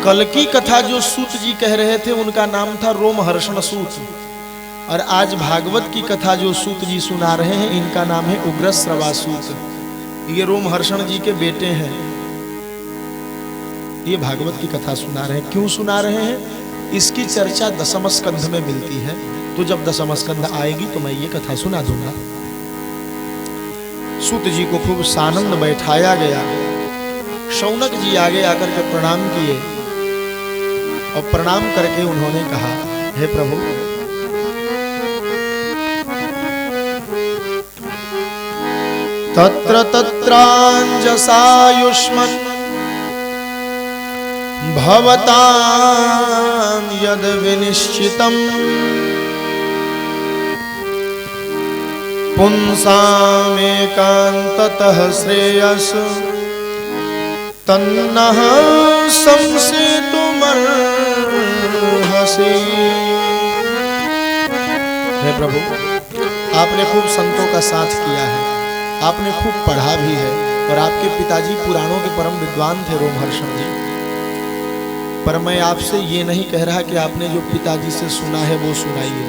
कल की कथा जो सूत जी कह रहे थे उनका नाम था रोमहर्षण सूत, और आज भागवत की कथा जो सूत जी सुना रहे हैं इनका नाम है उग्रश्रवा सूत। ये रोमहर्षण जी के बेटे हैं। ये भागवत की कथा सुना रहे हैं। क्यों सुना रहे हैं? इसकी चर्चा दशम स्कंध में मिलती है, तो जब दशम स्कंध आएगी तो मैं ये कथा सुना दूंगा। सूत जी को खूब सानंद बैठाया गया। शौनक जी आगे आकर के प्रणाम किए और प्रणाम करके उन्होंने कहा, हे प्रभु, तत्र तत्रांजसायुष्मन् भवतां यद् विनिश्चितम् पुंसामेकान्ततः श्रेयस तन्नः संसेतुमर्हसि। हे प्रभु, आपने खूब संतों का साथ किया है, आपने खूब पढ़ा भी है, और आपके पिताजी पुराणों के परम विद्वान थे रोमहर्षण जी। पर मैं आपसे ये नहीं कह रहा कि आपने जो पिताजी से सुना है वो सुनाइए,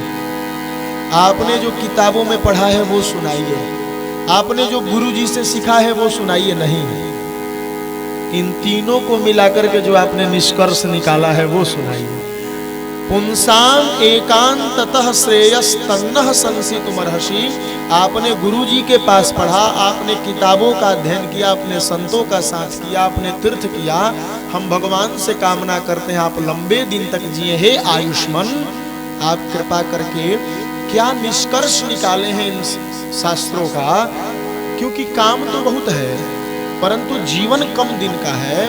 आपने जो किताबों में पढ़ा है वो सुनाइए, आपने जो गुरुजी से सीखा है वो सुनाइए। नहीं, इन तीनों को मिलाकर के जो आपने निष्कर्ष निकाला है वो सुनाइए। पुंसाम एकांततः श्रेयस तन्नः संसितुमर्हसि। आपने गुरुजी के पास पढ़ा, आपने किताबों का अध्ययन किया, अपने संतों का साथ किया, आपने तीर्थ किया। हम भगवान से कामना करते हैं आप लंबे दिन तक जिए। हे आयुष्मान, आप कृपा करके क्या निष्कर्ष निकाले हैं इन शास्त्रों का? क्योंकि काम तो बहुत है परंतु जीवन कम दिन का है।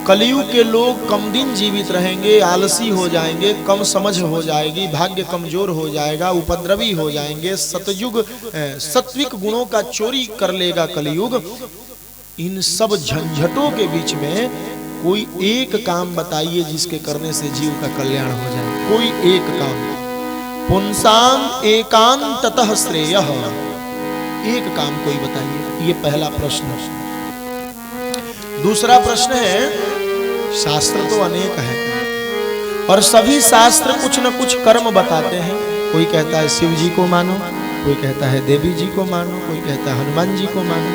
कलयुग के लोग कम दिन जीवित रहेंगे, आलसी हो जाएंगे, कम समझ हो जाएगी, भाग्य कमजोर हो जाएगा, उपद्रवी हो जाएंगे, सतयुग सत्विक गुणों का चोरी कर लेगा कलयुग। इन सब झंझटों के बीच में कोई एक काम बताइए जिसके करने से जीव का कल्याण हो जाए। कोई एक काम। पुंसाम एकांततः श्रेयः, एक काम कोई बताइए। ये पहला प्रश्न। दूसरा प्रश्न है, शास्त्र तो अनेक है और सभी शास्त्र कुछ न कुछ कर्म बताते हैं। कोई कहता है शिव जी को मानो, कोई कहता है देवी जी को मानो, कोई कहता है हनुमान जी को मानो।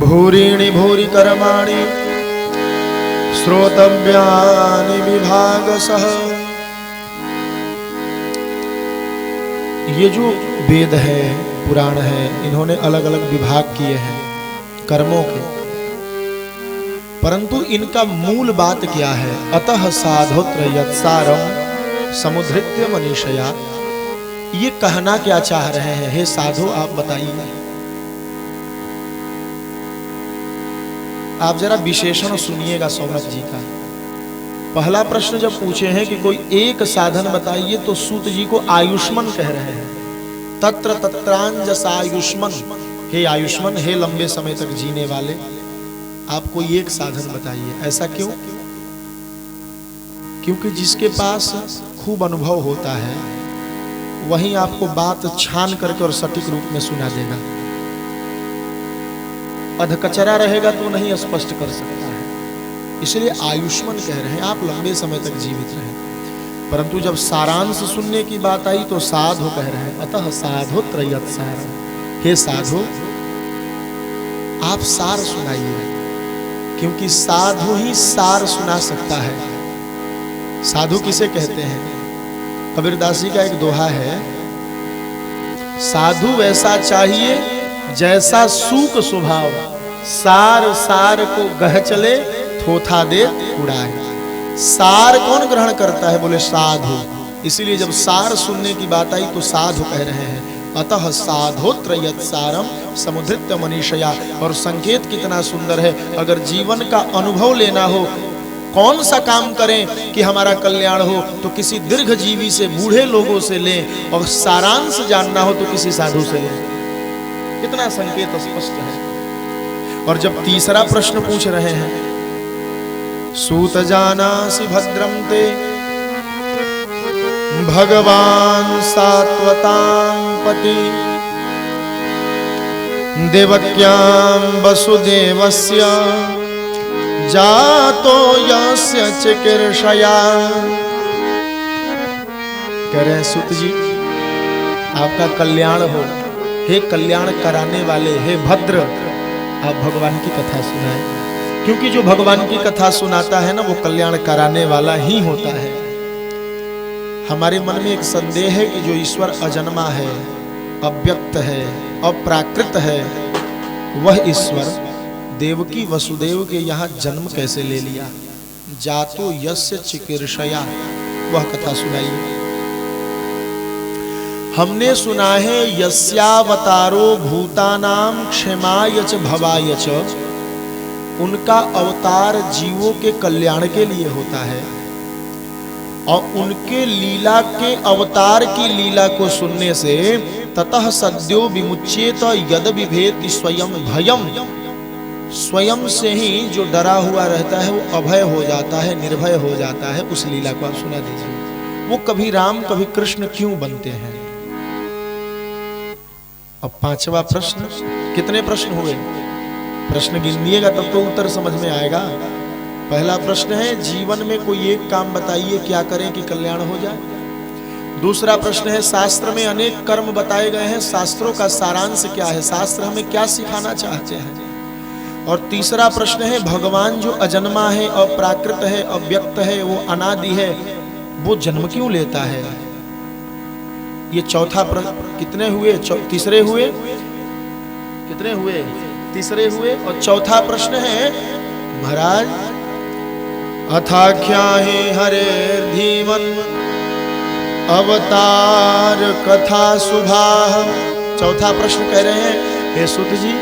भूरिणि भूरि कर्माणि श्रोतव्यानि विभागशः। ये जो वेद है, पुराण है, इन्होंने अलग अलग विभाग किए हैं कर्मों के, परंतु इनका मूल बात क्या है? अतः साधोत्र यत्सारम समुद्धृत्य मनीषया। ये कहना क्या चाह रहे हैं? हे साधु, आप बताइए। आप जरा विशेषण सुनिएगा शौनक जी का। पहला प्रश्न जब पूछे हैं कि कोई एक साधन बताइए तो सूत जी को आयुष्मान कह रहे हैं। तत्र तत्रांजसायुष्मन्, हे आयुष्मान, हे लंबे समय तक जीने वाले, आप कोई एक साधन बताइए। ऐसा क्यों? क्योंकि जिसके पास खूब अनुभव होता है वही आपको बात छान करके और सटीक रूप में सुना देगा। अधकचरा रहेगा तो नहीं स्पष्ट कर सकता है। इसलिए आयुष्मान कह रहे हैं आप लंबे समय तक जीवित रहें। परंतु जब सारांश सुनने की बात आई तो साधु कह रहे हैं अतः साधोत्र यत्सारम। हे साधु, आप सार सुनाइए, क्योंकि साधु ही सार सुना सकता है। साधु किसे कहते हैं? कबीरदास जी का एक दोहा है, साधु वैसा चाहिए जैसा सूक स्वभाव, सार सार को गह चले थोथा दे उड़ाए। सार कौन ग्रहण करता है? बोले साधु। इसीलिए जब सार सुनने की बात आई तो साधु कह रहे हैं अतः साधोत्र यत्सारम समुद्धृत्य मनीषया। और संकेत कितना सुंदर है। अगर जीवन का अनुभव लेना हो, कौन सा काम करें कि हमारा कल्याण हो, तो किसी दीर्घजीवी से, बूढ़े लोगों से लें, और सारांश जानना हो तो किसी साधु से लें। कितना संकेत स्पष्ट है। और जब तीसरा प्रश्न पूछ रहे हैं, सूत जानासि भद्रं ते भगवान सात्वतां पति देवक्यां वसुदेवस्य जातो यस्य चिकीर्षया। कह रहे हैं सुत जी आपका कल्याण हो, हे कल्याण कराने वाले, हे भद्र, आप भगवान की कथा सुनाएं, क्योंकि जो भगवान की कथा सुनाता है ना वो कल्याण कराने वाला ही होता है। हमारे मन में एक संदेह है कि जो ईश्वर अजन्मा है, अव्यक्त है, अप्राकृत है, वह ईश्वर देवकी वसुदेव के यहाँ जन्म कैसे ले लिया। जातो यस्य चिकीर्षया, वह कथा सुनाइए। हमने सुना है यस्यावतारो भूतानां क्षमाय च भवाय च, उनका अवतार जीवों के कल्याण के लिए होता है। और उनके लीला के अवतार की लीला को सुनने से ततः सद्यो विमुच्येत यद विभेति स्वयं भयम, स्वयं से ही जो डरा हुआ रहता है वो अभय हो जाता है, निर्भय हो जाता है। उस लीला को आप सुना दीजिए। वो कभी राम कभी कृष्ण क्यों बनते हैं। अब पांचवा प्रश्न, कितने प्रश्न हुए, प्रश्न गिनिएगा तब तो उत्तर समझ में आएगा। पहला प्रश्न है जीवन में कोई एक काम बताइए क्या करें कि कल्याण हो जाए। दूसरा प्रश्न है शास्त्र में अनेक कर्म बताए गए हैं, शास्त्रों का सारांश क्या है, शास्त्र हमें क्या सिखाना चाहते हैं। और तीसरा प्रश्न है भगवान जो अजन्मा है, अप्राकृत है, अव्यक्त है, वो अनादि है, वो जन्म क्यों लेता है। ये चौथा प्रश्न। कितने हुए, तीसरे हुए, कितने हुए, तीसरे हुए। और चौथा प्रश्न है महाराज अथाख्या हे हरे धीमन अवतार कथा शुभा। चौथा प्रश्न कह रहे हैं हे सुत जी,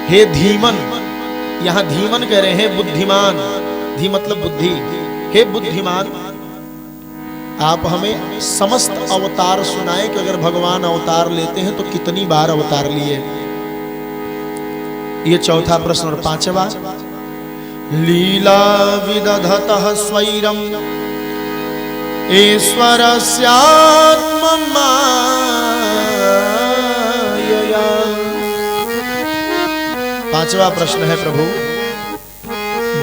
हे धीमन, यहां धीमन कह रहे हैं बुद्धिमान, धी मतलब बुद्धि, हे बुद्धिमान आप हमें समस्त अवतार सुनाए कि अगर भगवान अवतार लेते हैं तो कितनी बार अवतार लिए। ये चौथा प्रश्न। और पांचवा लीला विदधतः स्वैरम ईश्वरस्यात्ममायया। पांचवा प्रश्न है प्रभु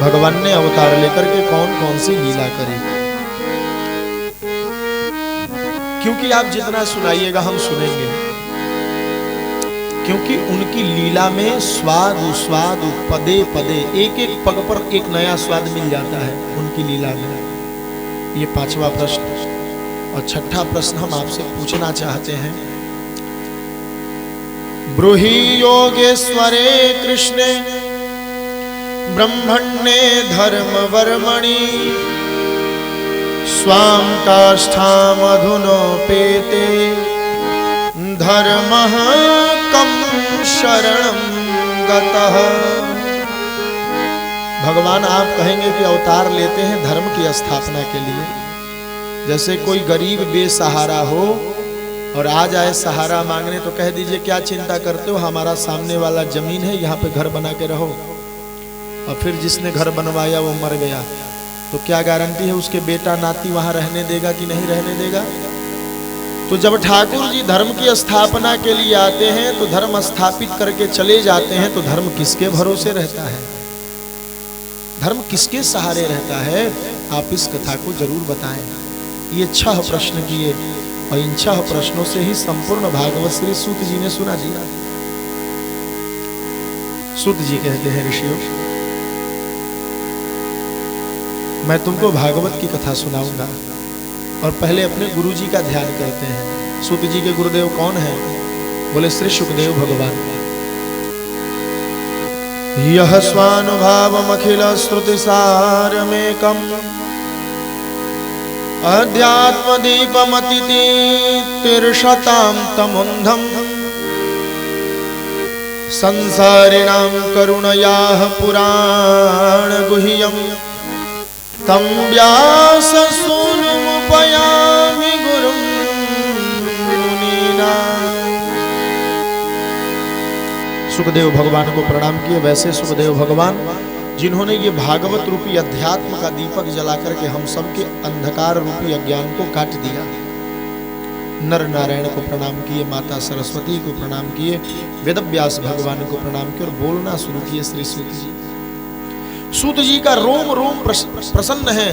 भगवान ने अवतार लेकर के कौन कौन सी लीला करी। क्योंकि आप जितना सुनाइएगा हम सुनेंगे, क्योंकि उनकी लीला में स्वाद स्वाद पदे पदे, एक एक पग पर एक नया स्वाद मिल जाता है उनकी लीला में। ये पांचवा प्रश्न। और छठा प्रश्न हम आपसे पूछना चाहते हैं ब्रूहि योगेश्वरे कृष्णे ब्रह्मण्ये धर्म वर्मणि स्वाम काष्ठामधुनोपेते धर्मः कं शरणं गतः। भगवान आप कहेंगे कि अवतार लेते हैं धर्म की स्थापना के लिए। जैसे कोई गरीब बेसहारा हो और आ जाए सहारा मांगने तो कह दीजिए क्या चिंता करते हो, हमारा सामने वाला जमीन है, यहाँ पे घर बना के रहो। और फिर जिसने घर बनवाया वो मर गया तो क्या गारंटी है उसके बेटा नाती वहां रहने देगा कि नहीं रहने देगा। तो जब ठाकुर जी धर्म की स्थापना के लिए आते हैं तो धर्म स्थापित करके चले जाते हैं, तो धर्म किसके भरोसे रहता है, धर्म किसके सहारे रहता है, आप इस कथा को जरूर बताएं। ये 6 प्रश्न किए और इन 6 प्रश्नों से ही संपूर्ण भागवत श्री सूत जी ने सुना दिया। सूत जी कहते हैं ऋषियों मैं तुमको भागवत की कथा सुनाऊंगा और पहले अपने गुरु जी का ध्यान करते हैं। सूत जी के गुरुदेव कौन है, बोले श्री सुखदेव भगवान। यह स्वानुभावमखिल श्रुतिसारमेकम् अध्यात्मदीपमतिति तिर्षतां तमुन्धम् संसारिणां करुणयाः पुराणगुह्यम् तं व्याससूनुमुपयामि गुरुं मुनीनाम्। सुखदेव भगवान को प्रणाम किए। वैसे सुखदेव भगवान जिन्होंने ये भागवत रूपी अध्यात्म का दीपक जलाकर के हम सबके अंधकार रूपी अज्ञान को काट दिया। नर नारायण को प्रणाम किए, माता सरस्वती को प्रणाम किए, वेदव्यास भगवान को प्रणाम किए और बोलना शुरू किए श्री सूत जी। सूत जी का रोम रोम प्रसन्न है।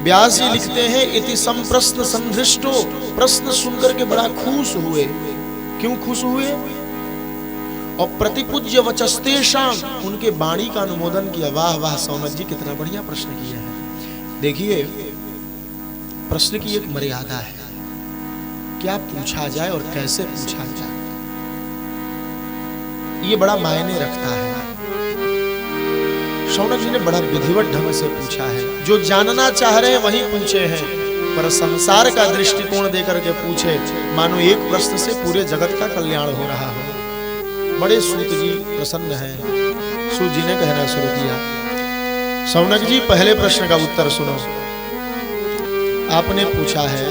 व्यास जी लिखते हैं इति संप्रश्न संधृष्टो, प्रश्न सुनकर के बड़ा खुश हुए। क्यों खुश हुए? और प्रतिपूज्य वचस्तेषाम, उनके वाणी का अनुमोदन किया। वाह वाह सौनक जी कितना बढ़िया प्रश्न किया है। देखिए प्रश्न की एक मर्यादा है, क्या पूछा जाए और कैसे पूछा जाए, ये बड़ा मायने रखता है। शौनक जी ने बड़ा विधिवत ढंग से पूछा है। जो जानना चाह रहे हैं वही पूछे हैं, पर संसार का दृष्टिकोण देकर के पूछे, मानो एक प्रश्न से पूरे जगत का कल्याण हो रहा हो। बड़े सूत जी प्रसन्न हैं। सूत जी ने कहना शुरू किया, शौनक जी पहले प्रश्न का उत्तर सुनो। आपने पूछा है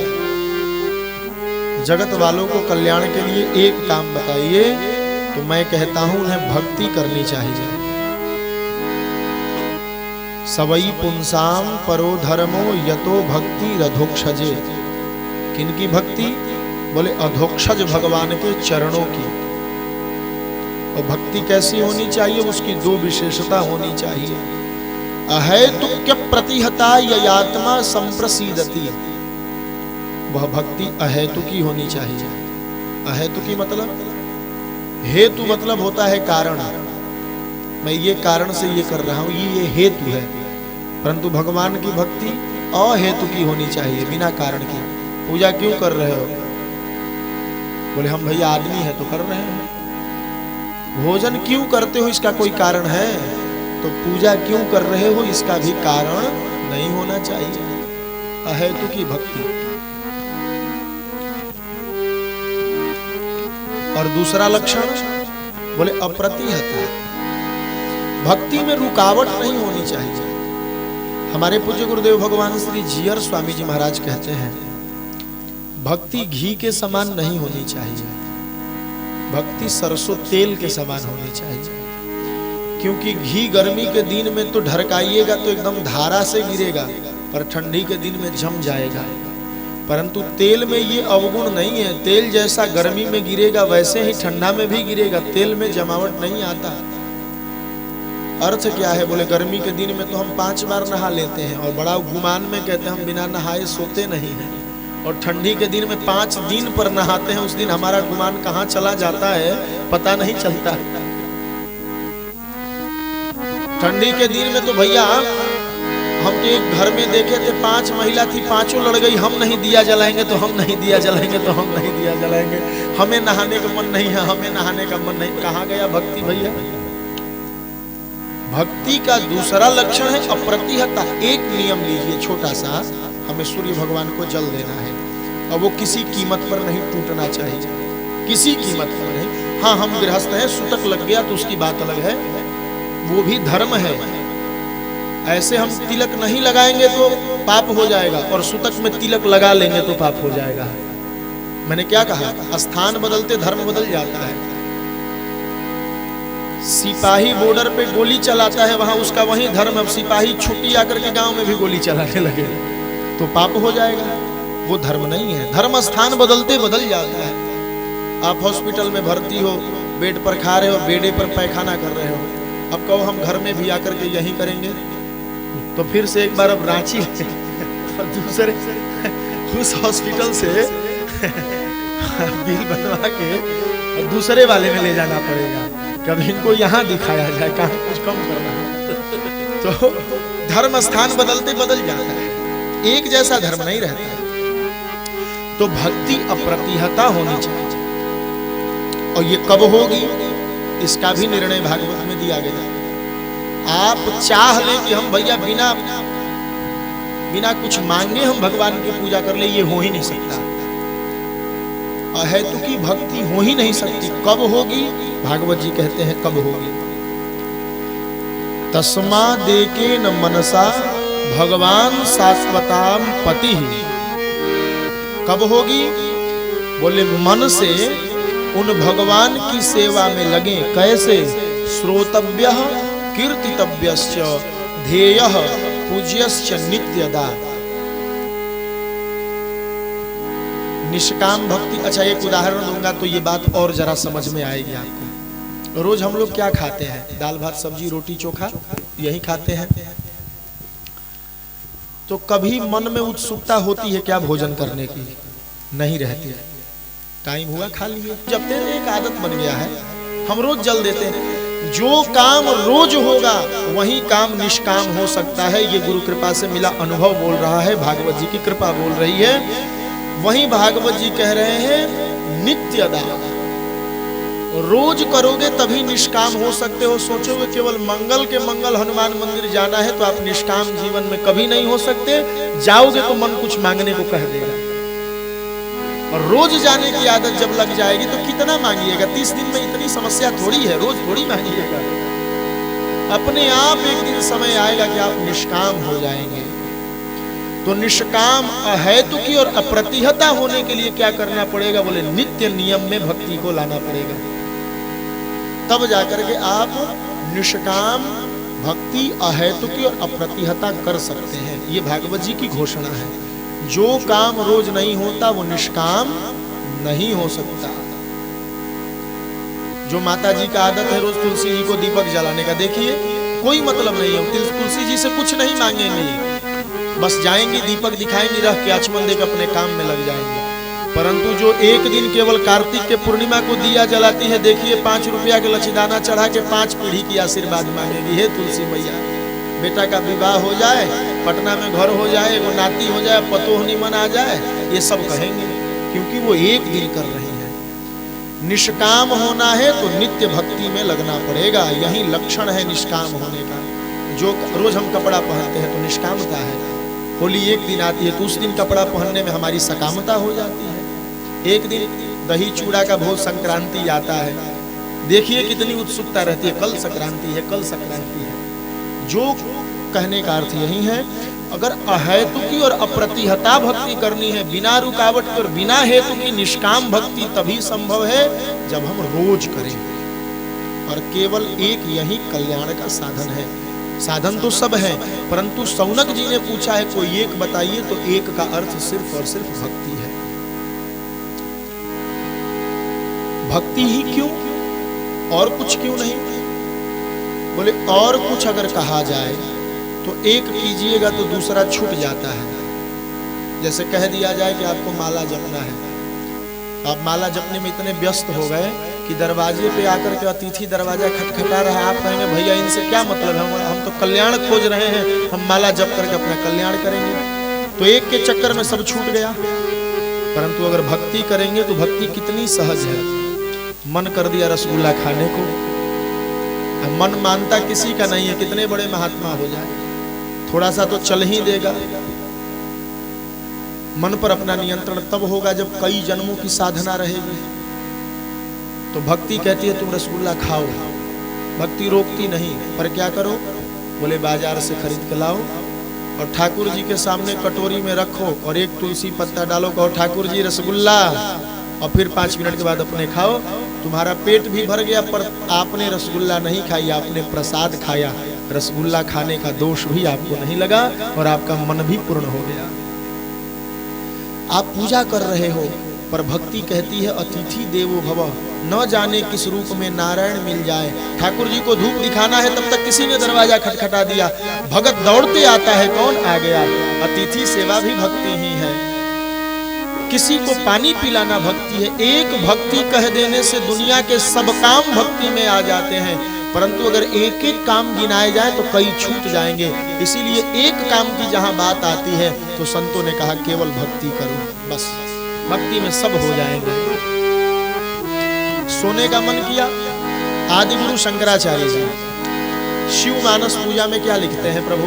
जगत वालों को कल्याण के लिए एक काम बताइए, तो मैं कहता हूं उन्हें भक्ति करनी चाहिए। सवई पुंसाम परो धर्मो यतो भक्ति रधोक्षजे। किनकी भक्ति? बोले अधोक्षज भगवान के चरणों की। और भक्ति कैसी होनी चाहिए? उसकी दो विशेषता होनी चाहिए। अहेतुक्य प्रतिहता ययात्मा संप्रसीदति। वह भक्ति अहेतुकी होनी चाहिए। अहेतुकी मतलब, हेतु मतलब होता है कारण, मैं ये कारण से ये कर रहा हूं, ये हेतु है। परंतु भगवान की भक्ति अहेतु की होनी चाहिए, बिना कारण की। पूजा क्यों कर रहे हो? बोले हम भैया आदमी है तो कर रहे हैं। भोजन क्यों करते हो? इसका कोई कारण है? तो पूजा क्यों कर रहे हो? इसका भी कारण नहीं होना चाहिए। अहेतु की भक्ति। और दूसरा लक्षण बोले अप्रतिहता। भक्ति में रुकावट नहीं होनी चाहिए। हमारे पूज्य गुरुदेव भगवान श्री जीयर स्वामी जी महाराज कहते हैं, भक्ति घी के समान नहीं होनी चाहिए, भक्ति सरसों तेल के समान होनी चाहिए। क्योंकि घी गर्मी के दिन में तो ढरकाइएगा तो एकदम धारा से गिरेगा, पर ठंडी के दिन में जम जाएगा। परंतु तेल में ये अवगुण नहीं है। तेल जैसा गर्मी में गिरेगा वैसे ही ठंडा में भी गिरेगा। तेल में जमावट नहीं आता। अर्थ क्या है? बोले गर्मी के दिन में तो हम 5 बार नहा लेते हैं और बड़ा गुमान में कहते हैं हम बिना नहाए सोते नहीं हैं। और ठंडी के दिन में 5 दिन पर नहाते हैं, उस दिन हमारा गुमान कहाँ चला जाता है पता नहीं चलता। ठंडी के दिन में तो भैया हम तो एक घर में देखे थे, 5 महिला थी, 5 लड़ गई, हम नहीं दिया जलाएंगे तो हम नहीं दिया जलाएंगे तो हम नहीं दिया जलाएंगे, हमें नहाने का मन नहीं है, हमें नहाने का मन नहीं। कहाँ गया भक्ति भैया? भक्ति का दूसरा लक्षण है अप्रतिहता। एक नियम लीजिए छोटा सा, हमें सूर्य भगवान को जल देना है और वो किसी कीमत पर नहीं टूटना चाहिए, किसी कीमत पर नहीं। हाँ हम गृहस्थ हैं, सुतक लग गया तो उसकी बात अलग है, वो भी धर्म है। ऐसे हम तिलक नहीं लगाएंगे तो पाप हो जाएगा, और सुतक में तिलक लगा लेंगे तो पाप हो जाएगा। मैंने क्या कहा? स्थान बदलते धर्म बदल जाता है। सिपाही बॉर्डर पे गोली चलाता है, वहां उसका वही धर्म। अब सिपाही छुट्टी आकर के गांव में भी गोली चलाने लगे तो पाप हो जाएगा। वो धर्म नहीं है। धर्म स्थान बदलते बदल जाता है। आप हॉस्पिटल में भर्ती हो, बेड पर खा रहे हो, बेडे पर पैखाना कर रहे हो, अब कहो हम घर में भी आकर के यही करेंगे, तो फिर से एक बार अब रांची और दूसरे उस हॉस्पिटल से बिल बनवा के और दूसरे वाले में ले जाना पड़ेगा। कभी इनको यहाँ दिखाया जाए, कहाँ कुछ कम करना है। तो धर्म स्थान बदलते बदल जाता है, एक जैसा धर्म नहीं रहता है। तो भक्ति अप्रतिहता होनी चाहिए। और ये कब होगी इसका भी निर्णय भागवत में दिया गया। आप चाह लें कि हम भैया बिना कुछ मांगे हम भगवान की पूजा कर ले, ये हो ही नहीं सकता। अहेतु की भक्ति हो ही नहीं सकती। कब होगी? भागवत जी कहते हैं कब होगी। तस्मा देके न मनसा भगवान शाश्वताम पति। कब होगी? बोले मन से उन भगवान की सेवा में लगे। कैसे? श्रोतव्यः कीर्तितव्यश्च ध्येयः पूज्यश्च नित्यदा। निष्काम भक्ति। अच्छा एक उदाहरण दूंगा तो ये बात और जरा समझ में आएगी आपको। रोज हम लोग क्या खाते हैं? दाल भात सब्जी रोटी चोखा यही खाते हैं। तो कभी मन में उत्सुकता होती है क्या भोजन करने की? नहीं रहती है। टाइम हुआ खा लिए। जब तक एक आदत बन गया है, हम रोज जल देते हैं। जो काम रोज होगा वही काम निष्काम हो सकता है। ये गुरु कृपा से मिला अनुभव बोल रहा है, भागवत जी की कृपा बोल रही है। वही भागवत जी कह रहे हैं नित्यदा, रोज करोगे तभी निष्काम हो सकते हो। सोचोगे केवल मंगल के मंगल हनुमान मंदिर जाना है तो आप निष्काम जीवन में कभी नहीं हो सकते। जाओगे तो मन कुछ मांगने को कह देगा। और रोज जाने की आदत जब लग जाएगी तो कितना मांगिएगा? 30 दिन में इतनी समस्या थोड़ी है, रोज थोड़ी मांगिएगा। अपने आप एक दिन समय आएगा कि आप निष्काम हो जाएंगे। तो निष्काम अहेतुकी और अप्रतिहता होने के लिए क्या करना पड़ेगा? बोले नित्य नियम में भक्ति को लाना पड़ेगा। तब जाकर के आप निष्काम भक्ति अहेतुकी और अप्रतिहता कर सकते हैं। ये भागवत जी की घोषणा है। जो काम रोज नहीं होता वो निष्काम नहीं हो सकता। जो माता जी का आदत है रोज तुलसी जी को दीपक जलाने का, देखिए कोई मतलब नहीं है। तुलसी जी से कुछ नहीं मांगेंगे, बस जाएंगी दीपक दिखाएंगी, रख के आचमन देकर अपने काम में लग जाएंगे। परंतु जो एक दिन केवल कार्तिक के पूर्णिमा को दिया जलाती है, देखिए 5 रुपया के लचीदाना चढ़ा के 5 पीढ़ी की आशीर्वाद मांगेगी। हे तुलसी मैया, बेटा का विवाह हो जाए, पटना में घर हो जाए, वो नाती हो जाए, पतोह निमन आ जाए, ये सब कहेंगे, क्योंकि वो एक दिन कर रही है। निष्काम होना है तो नित्य भक्ति में लगना पड़ेगा। यही लक्षण है निष्काम होने का। जो रोज हम कपड़ा पहनते हैं तो निष्कामता है। होली एक दिन आती है तो उस दिन कपड़ा पहनने में हमारी सकामता हो जाती है। एक दिन दही चूड़ा का भोज संक्रांति आता है, देखिए कितनी उत्सुकता रहती है, कल संक्रांति है, कल संक्रांति है। जो कहने का अर्थ यही है, अगर अहेतुकी और अप्रतिहता भक्ति करनी है, बिना रुकावट के और बिना हेतु की निष्काम भक्ति तभी संभव है जब हम रोज करें। और केवल एक यही कल्याण का साधन है। साधन तो सब है, परंतु सौनक जी ने पूछा है कोई एक बताइए, तो एक का अर्थ सिर्फ और सिर्फ भक्ति है। भक्ति ही क्यों, और कुछ क्यों नहीं? बोले और कुछ अगर कहा जाए तो एक कीजिएगा तो दूसरा छूट जाता है। जैसे कह दिया जाए कि आपको माला जपना है, आप माला जपने में इतने व्यस्त हो गए कि दरवाजे पे आकर के अतिथि दरवाजा खटखटा रहा है। आप कहेंगे भैया इनसे क्या मतलब है, हम तो कल्याण खोज रहे हैं, हम माला जप करके अपना कल्याण करेंगे। तो एक के चक्कर में सब छूट गया। परंतु अगर भक्ति करेंगे तो भक्ति कितनी सहज है। मन कर दिया रसगुल्ला खाने को, मन मानता किसी का नहीं है, कितने बड़े महात्मा हो जाए, थोड़ा सा तो चल ही देगा। मन पर अपना नियंत्रण तब होगा जब कई जन्मों की साधना रहेगी। तो भक्ति कहती है तुम रसगुल्ला खाओ, भक्ति रोकती नहीं। पर क्या करो? बोले बाजार से खरीद के लाओ और ठाकुर जी के सामने कटोरी में रखो और एक तुलसी पत्ता डालो, कहो ठाकुर जी रसगुल्ला, और फिर 5 मिनट के बाद अपने खाओ। तुम्हारा पेट भी भर गया, पर आपने रसगुल्ला नहीं खाई, आपने प्रसाद खाया। रसगुल्ला खाने का दोष भी आपको नहीं लगा और आपका मन भी पूर्ण हो गया। आप पूजा कर रहे हो, पर भक्ति कहती है अतिथि देवो भव, न जाने किस रूप में नारायण मिल जाए। ठाकुर जी को धूप दिखाना है, तब तक किसी ने दरवाजा खटखटा दिया, भगत दौड़ते आता है, कौन आ गया? अतिथि सेवा भी भक्ति ही है। किसी को पानी पिलाना भक्ति है। एक भक्ति कह देने से दुनिया के सब काम भक्ति में आ जाते हैं, परंतु अगर एक एक काम गिनाए जाए तो कई छूट जाएंगे। इसीलिए एक काम की जहां बात आती है तो संतों ने कहा केवल भक्ति करो, बस भक्ति में सब हो जाएंगे। सोने का मन किया, आदि गुरु शंकराचार्य जी शिव मानस पूजा में क्या लिखते हैं? प्रभु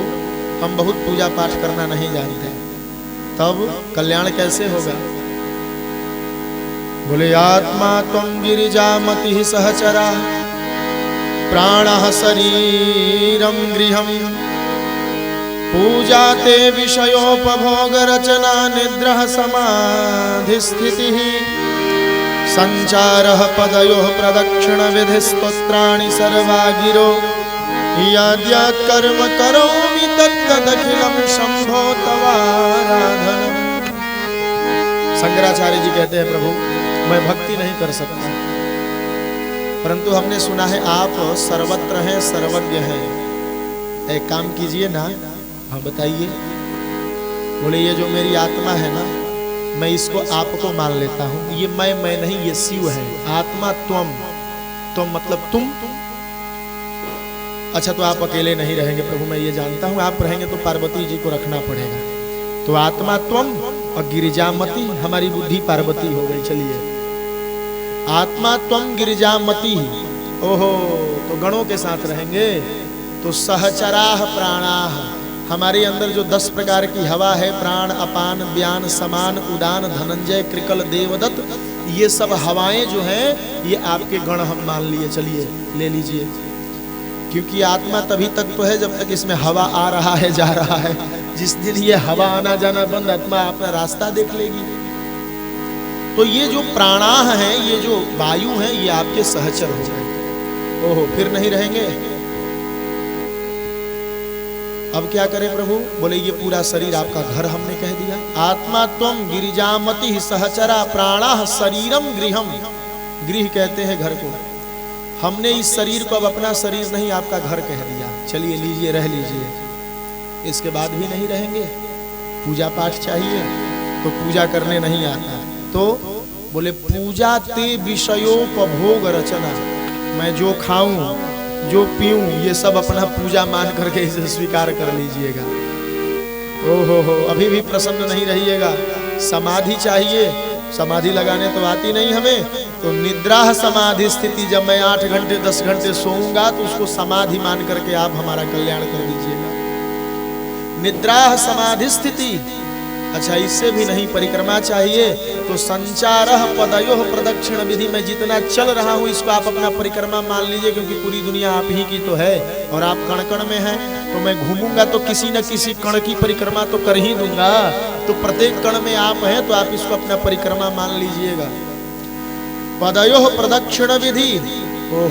हम बहुत पूजा पाठ करना नहीं जानते, तब कल्याण कैसे होगा? बोले आत्मा त्वं गिरिजामति सहचरा, प्राणः शरीरं गृहं, पूजा ते विषयोपभोग रचना निद्रः समाधि स्थितिः, संचारः पदयोः प्रदक्षिण विधि स्तोत्राणि सर्वा गिरो, यद्यत् कर्म करोमि तत्तदखिलं शंभो तवाराधनम्। शंकराचार्य जी कहते हैं प्रभु मैं भक्ति नहीं कर सकता, परंतु हमने सुना है आप सर्वत्र हैं, सर्वज्ञ हैं। एक काम कीजिए ना, हाँ बताइए। बोले ये जो मेरी आत्मा है ना, मैं इसको आपको मान लेता हूँ। ये मैं नहीं, ये शिव है। आत्मा त्वम, त्वम मतलब तुम। अच्छा तो आप अकेले नहीं रहेंगे प्रभु, मैं ये जानता हूँ। आप रहेंगे तो पार्वती जी को रखना पड़ेगा। तो आत्मा त्वम और गिरिजामती, हमारी बुद्धि पार्वती हो गई। चलिए, आत्मा त्वम गिरिजामती। ओहो, तो गणों के साथ रहेंगे। तो सहचराह प्राणाह, हमारे अंदर जो 10 प्रकार की हवा है, प्राण, अपान, व्यान, समान, उदान, धनंजय, कृकल, देवदत्त, ये सब हवाएं जो हैं ये आपके गण हम मान लिए। चलिए ले लीजिए, क्योंकि आत्मा तभी तक तो है जब तक इसमें हवा आ रहा है, जा रहा है। जिस दिन ये हवा आना जाना बंद, आत्मा अपना रास्ता देख लेगी। तो ये जो प्राणाह हैं, ये जो वायु हैं, ये आपके सहचर हो गए। ओहो, फिर नहीं रहेंगे। अब क्या करें प्रभु? बोले ये पूरा शरीर आपका घर हमने कह दिया। आत्मा त्वम गिरिजामति सहचरा प्राणाः शरीरम गृहम। गृह कहते हैं घर को। हमने इस शरीर को अब अपना शरीर नहीं, आपका घर कह दिया। चलिए लीजिए, रह लीजिए। इसके बाद भी नहीं रहेंगे। पूजा पाठ चाहिए तो पूजा करने नहीं आता, तो बोले पूजा ते विषयोपभोग रचना। मैं जो खाऊं, जो पीऊं, ये सब अपना पूजा मान करके इसे स्वीकार कर लीजिएगा। ओहो, अभी भी प्रसन्न नहीं रहिएगा। समाधि चाहिए, समाधि लगाने तो आती नहीं हमें। तो निद्रा समाधि स्थिति, जब मैं 8 घंटे 10 घंटे सोऊंगा तो उसको समाधि मान करके आप हमारा कल्याण कर दीजिएगा। निद्रा समाधि स्थिति। अच्छा, इससे भी नहीं, परिक्रमा चाहिए तो संचारः पदयोः प्रदक्षिण विधि। मैं जितना चल रहा हूँ इसको आप अपना परिक्रमा मान लीजिए, क्योंकि पूरी दुनिया आप ही की तो है और आप कण कण में हैं। तो मैं घूमूंगा तो किसी न किसी कण की परिक्रमा तो कर ही दूंगा। तो प्रत्येक कण में आप हैं तो आप इसको अपना परिक्रमा मान लीजिएगा। पदयोः प्रदक्षिण विधि। हो,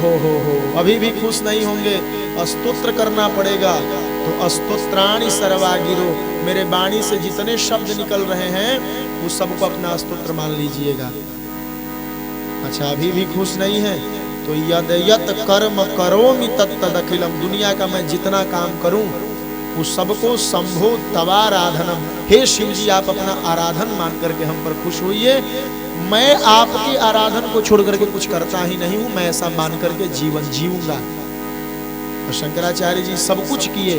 अभी भी खुश नहीं होंगे, स्तोत्र करना पड़ेगा। तो स्तोत्राणि सर्वागिरो, मेरे वाणी से जितने शब्द निकल रहे हैं वो सबको अपना स्तोत्र मान लीजिएगा। अच्छा, अभी भी खुश नहीं है तो यद यत कर्म करोमि तत्तदखिलम। दुनिया का मैं जितना काम करूं उस सबको शंभो तवाराधनम। हे शिव जी, आप अपना आराधन मान करके हम पर खुश होइए। मैं आपके आराधन को छोड़ करके कुछ करता ही नहीं हूं, मैं ऐसा मान करके जीवन जीऊंगा। और शंकराचार्य जी सब कुछ किए,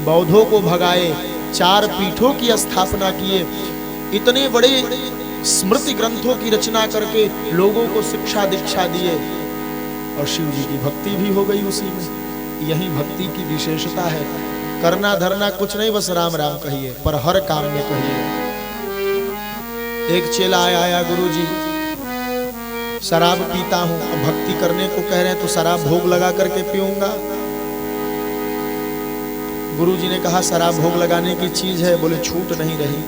बौद्धों को भगाए, 4 पीठों की स्थापना किए, इतने बड़े स्मृति ग्रंथों की रचना करके लोगों को शिक्षा दीक्षा दिए। और शिव जी की भक्ति भी हो गई उसी में। यही भक्ति की विशेषता है। करना धरना कुछ नहीं, बस राम राम कहिए, पर हर काम में कहिए। एक चेला आया, गुरुजी शराब पीता हूं। अब भक्ति करने को कह रहे हैं तो शराब भोग लगा करके पीऊंगा। गुरुजी ने कहा शराब भोग लगाने की चीज है। बोले छूट नहीं रही।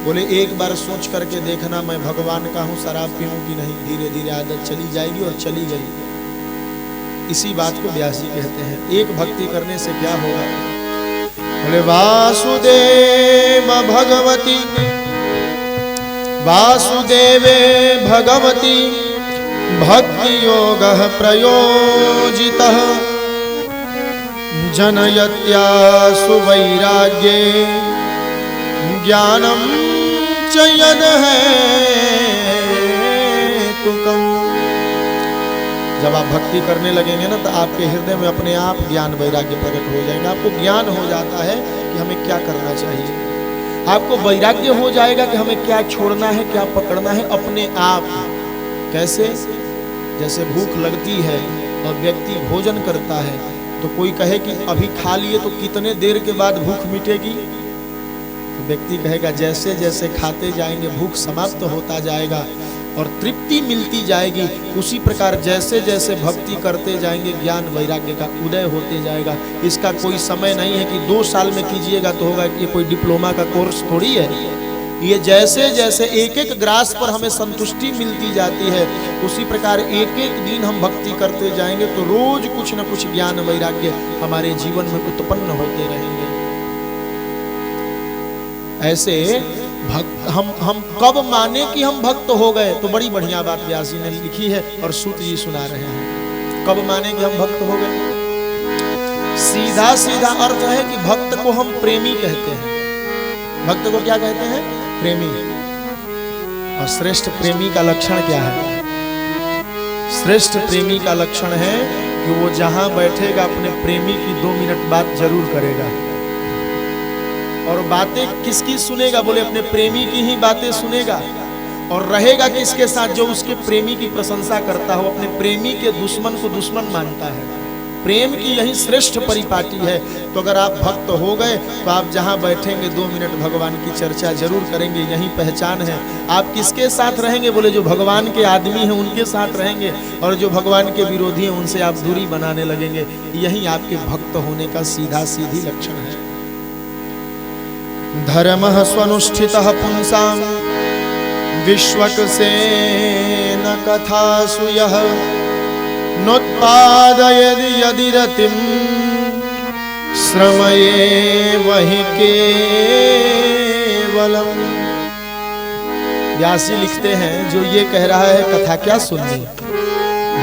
बोले एक बार सोच करके देखना, मैं भगवान का हूं, शराब पीऊं कि नहीं। धीरे धीरे आदत चली जाएगी और चली गई। इसी बात को व्यास जी कहते हैं, एक भक्ति करने से क्या होगा। बोले वासुदेव भगवती, वासुदेवे भगवती भक्ति योगः प्रयोजितः जनयत्यासु वैराग्ये ज्ञानम च यद हेतुकम्। जब आप भक्ति करने लगेंगे ना तो आपके हृदय में अपने आप ज्ञान वैराग्य प्रकट हो जाएगा। आपको ज्ञान हो जाता है कि हमें क्या करना चाहिए। आपको वैराग्य हो जाएगा कि हमें क्या छोड़ना है, क्या पकड़ना है अपने आप। कैसे? जैसे भूख लगती है और व्यक्ति भोजन करता है तो कोई कहे कि अभी खा लिए तो कितने देर के बाद भूख मिटेगी। तो व्यक्ति कहेगा जैसे जैसे खाते जाएंगे भूख समाप्त होता जाएगा और तृप्ति मिलती जाएगी। उसी प्रकार जैसे जैसे भक्ति करते जाएंगे ज्ञान वैराग्य का उदय होते जाएगा। इसका कोई समय नहीं है कि 2 साल में कीजिएगा तो होगा, कि कोई डिप्लोमा का कोर्स थोड़ी है। ये जैसे जैसे एक एक ग्रास पर हमें संतुष्टि मिलती जाती है, उसी प्रकार एक एक दिन हम भक्ति करते जाएंगे तो रोज कुछ न कुछ ज्ञान वैराग्य हमारे जीवन में उत्पन्न होते रहेंगे। ऐसे हम कब माने कि हम भक्त हो गए? तो बड़ी बढ़िया बात व्यास जी ने लिखी है और सूत जी सुना रहे हैं। कब माने कि हम भक्त हो गए? सीधा सीधा अर्थ है कि भक्त को हम प्रेमी कहते हैं। भक्त को क्या कहते हैं? प्रेमी। और श्रेष्ठ प्रेमी का लक्षण क्या है? श्रेष्ठ प्रेमी का लक्षण है कि वो जहां बैठेगा अपने प्रेमी की 2 मिनट बात जरूर करेगा। और बातें किसकी सुनेगा? बोले अपने प्रेमी की ही बातें सुनेगा। और रहेगा किसके साथ? जो उसके प्रेमी की प्रशंसा करता हो, अपने प्रेमी के दुश्मन को दुश्मन मानता है। प्रेम की यही श्रेष्ठ परिपाटी है। तो अगर आप भक्त हो गए तो आप जहां बैठेंगे 2 मिनट भगवान की चर्चा जरूर करेंगे। यही पहचान है। आप किसके साथ रहेंगे? बोले जो भगवान के आदमी हैं उनके साथ रहेंगे, और जो भगवान के विरोधी हैं उनसे आप दूरी बनाने लगेंगे। यही आपके भक्त होने का सीधा सीधी लक्षण है। धर्मः स्वनुष्ठितः पुंसां विश्वक्सेन कथासु यः नोत्पादयति यदि रतिं श्रमयेव हि केवलम्। व्यास जी लिखते हैं जो ये कह रहा है कथा क्या सुननी,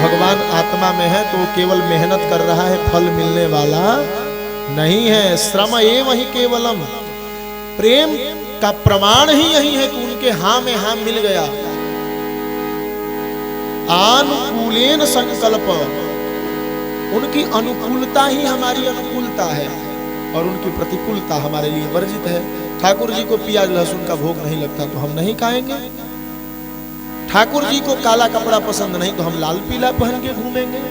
भगवान आत्मा में है तो केवल मेहनत कर रहा है, फल मिलने वाला नहीं है। श्रमयेव हि केवलम्। प्रेम का प्रमाण ही यही है कि उनके हाँ में हाँ मिल गया। अनुकूलेन संकल्प, उनकी अनुकूलता ही हमारी अनुकूलता है और उनकी प्रतिकूलता हमारे लिए वर्जित है। ठाकुर जी को प्याज लहसुन का भोग नहीं लगता तो हम नहीं खाएंगे। ठाकुर जी को काला कपड़ा पसंद नहीं तो हम लाल पीला पहन के घूमेंगे।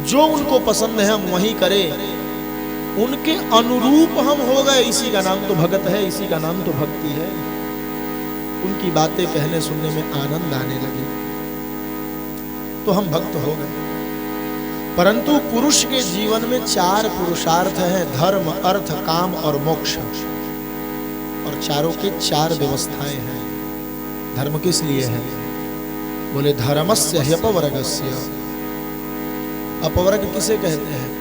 जो उनको पसंद है हम वही करें। उनके अनुरूप हम हो गए, इसी का नाम तो भगत है, इसी का नाम तो भक्ति है। उनकी बातें कहने सुनने में आनंद आने लगे तो हम भक्त हो गए। परंतु पुरुष के जीवन में 4 पुरुषार्थ हैं, धर्म, अर्थ, काम और मोक्ष। और चारों के 4 व्यवस्थाएं हैं। धर्म किस लिए है? बोले धर्मस्य ह्यपवर्गस्य। अपवर्ग किसे कहते हैं?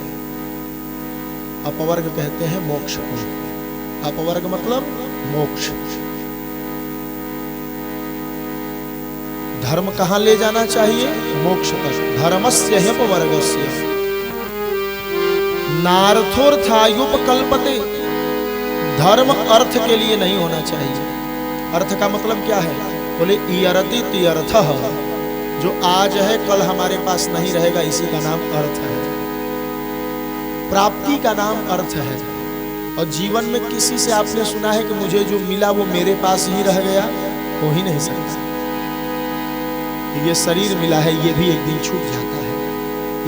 अपवर्ग कहते हैं मोक्ष को। अपवर्ग मतलब मोक्ष। धर्म कहां ले जाना चाहिए? मोक्ष तक। धर्मस्य ह्यपवर्गस्य नार्थोर्थायुपकल्पते। धर्म अर्थ के लिए नहीं होना चाहिए। अर्थ का मतलब क्या है? बोले इयरति तियर्थः। जो आज है कल हमारे पास नहीं रहेगा, इसी का नाम अर्थ है। प्राप्ति का नाम अर्थ है। और जीवन में किसी से आपने सुना है कि मुझे जो मिला वो मेरे पास ही रह गया? हो ही नहीं सकता। ये शरीर मिला है, ये भी एक दिन छूट जाता है।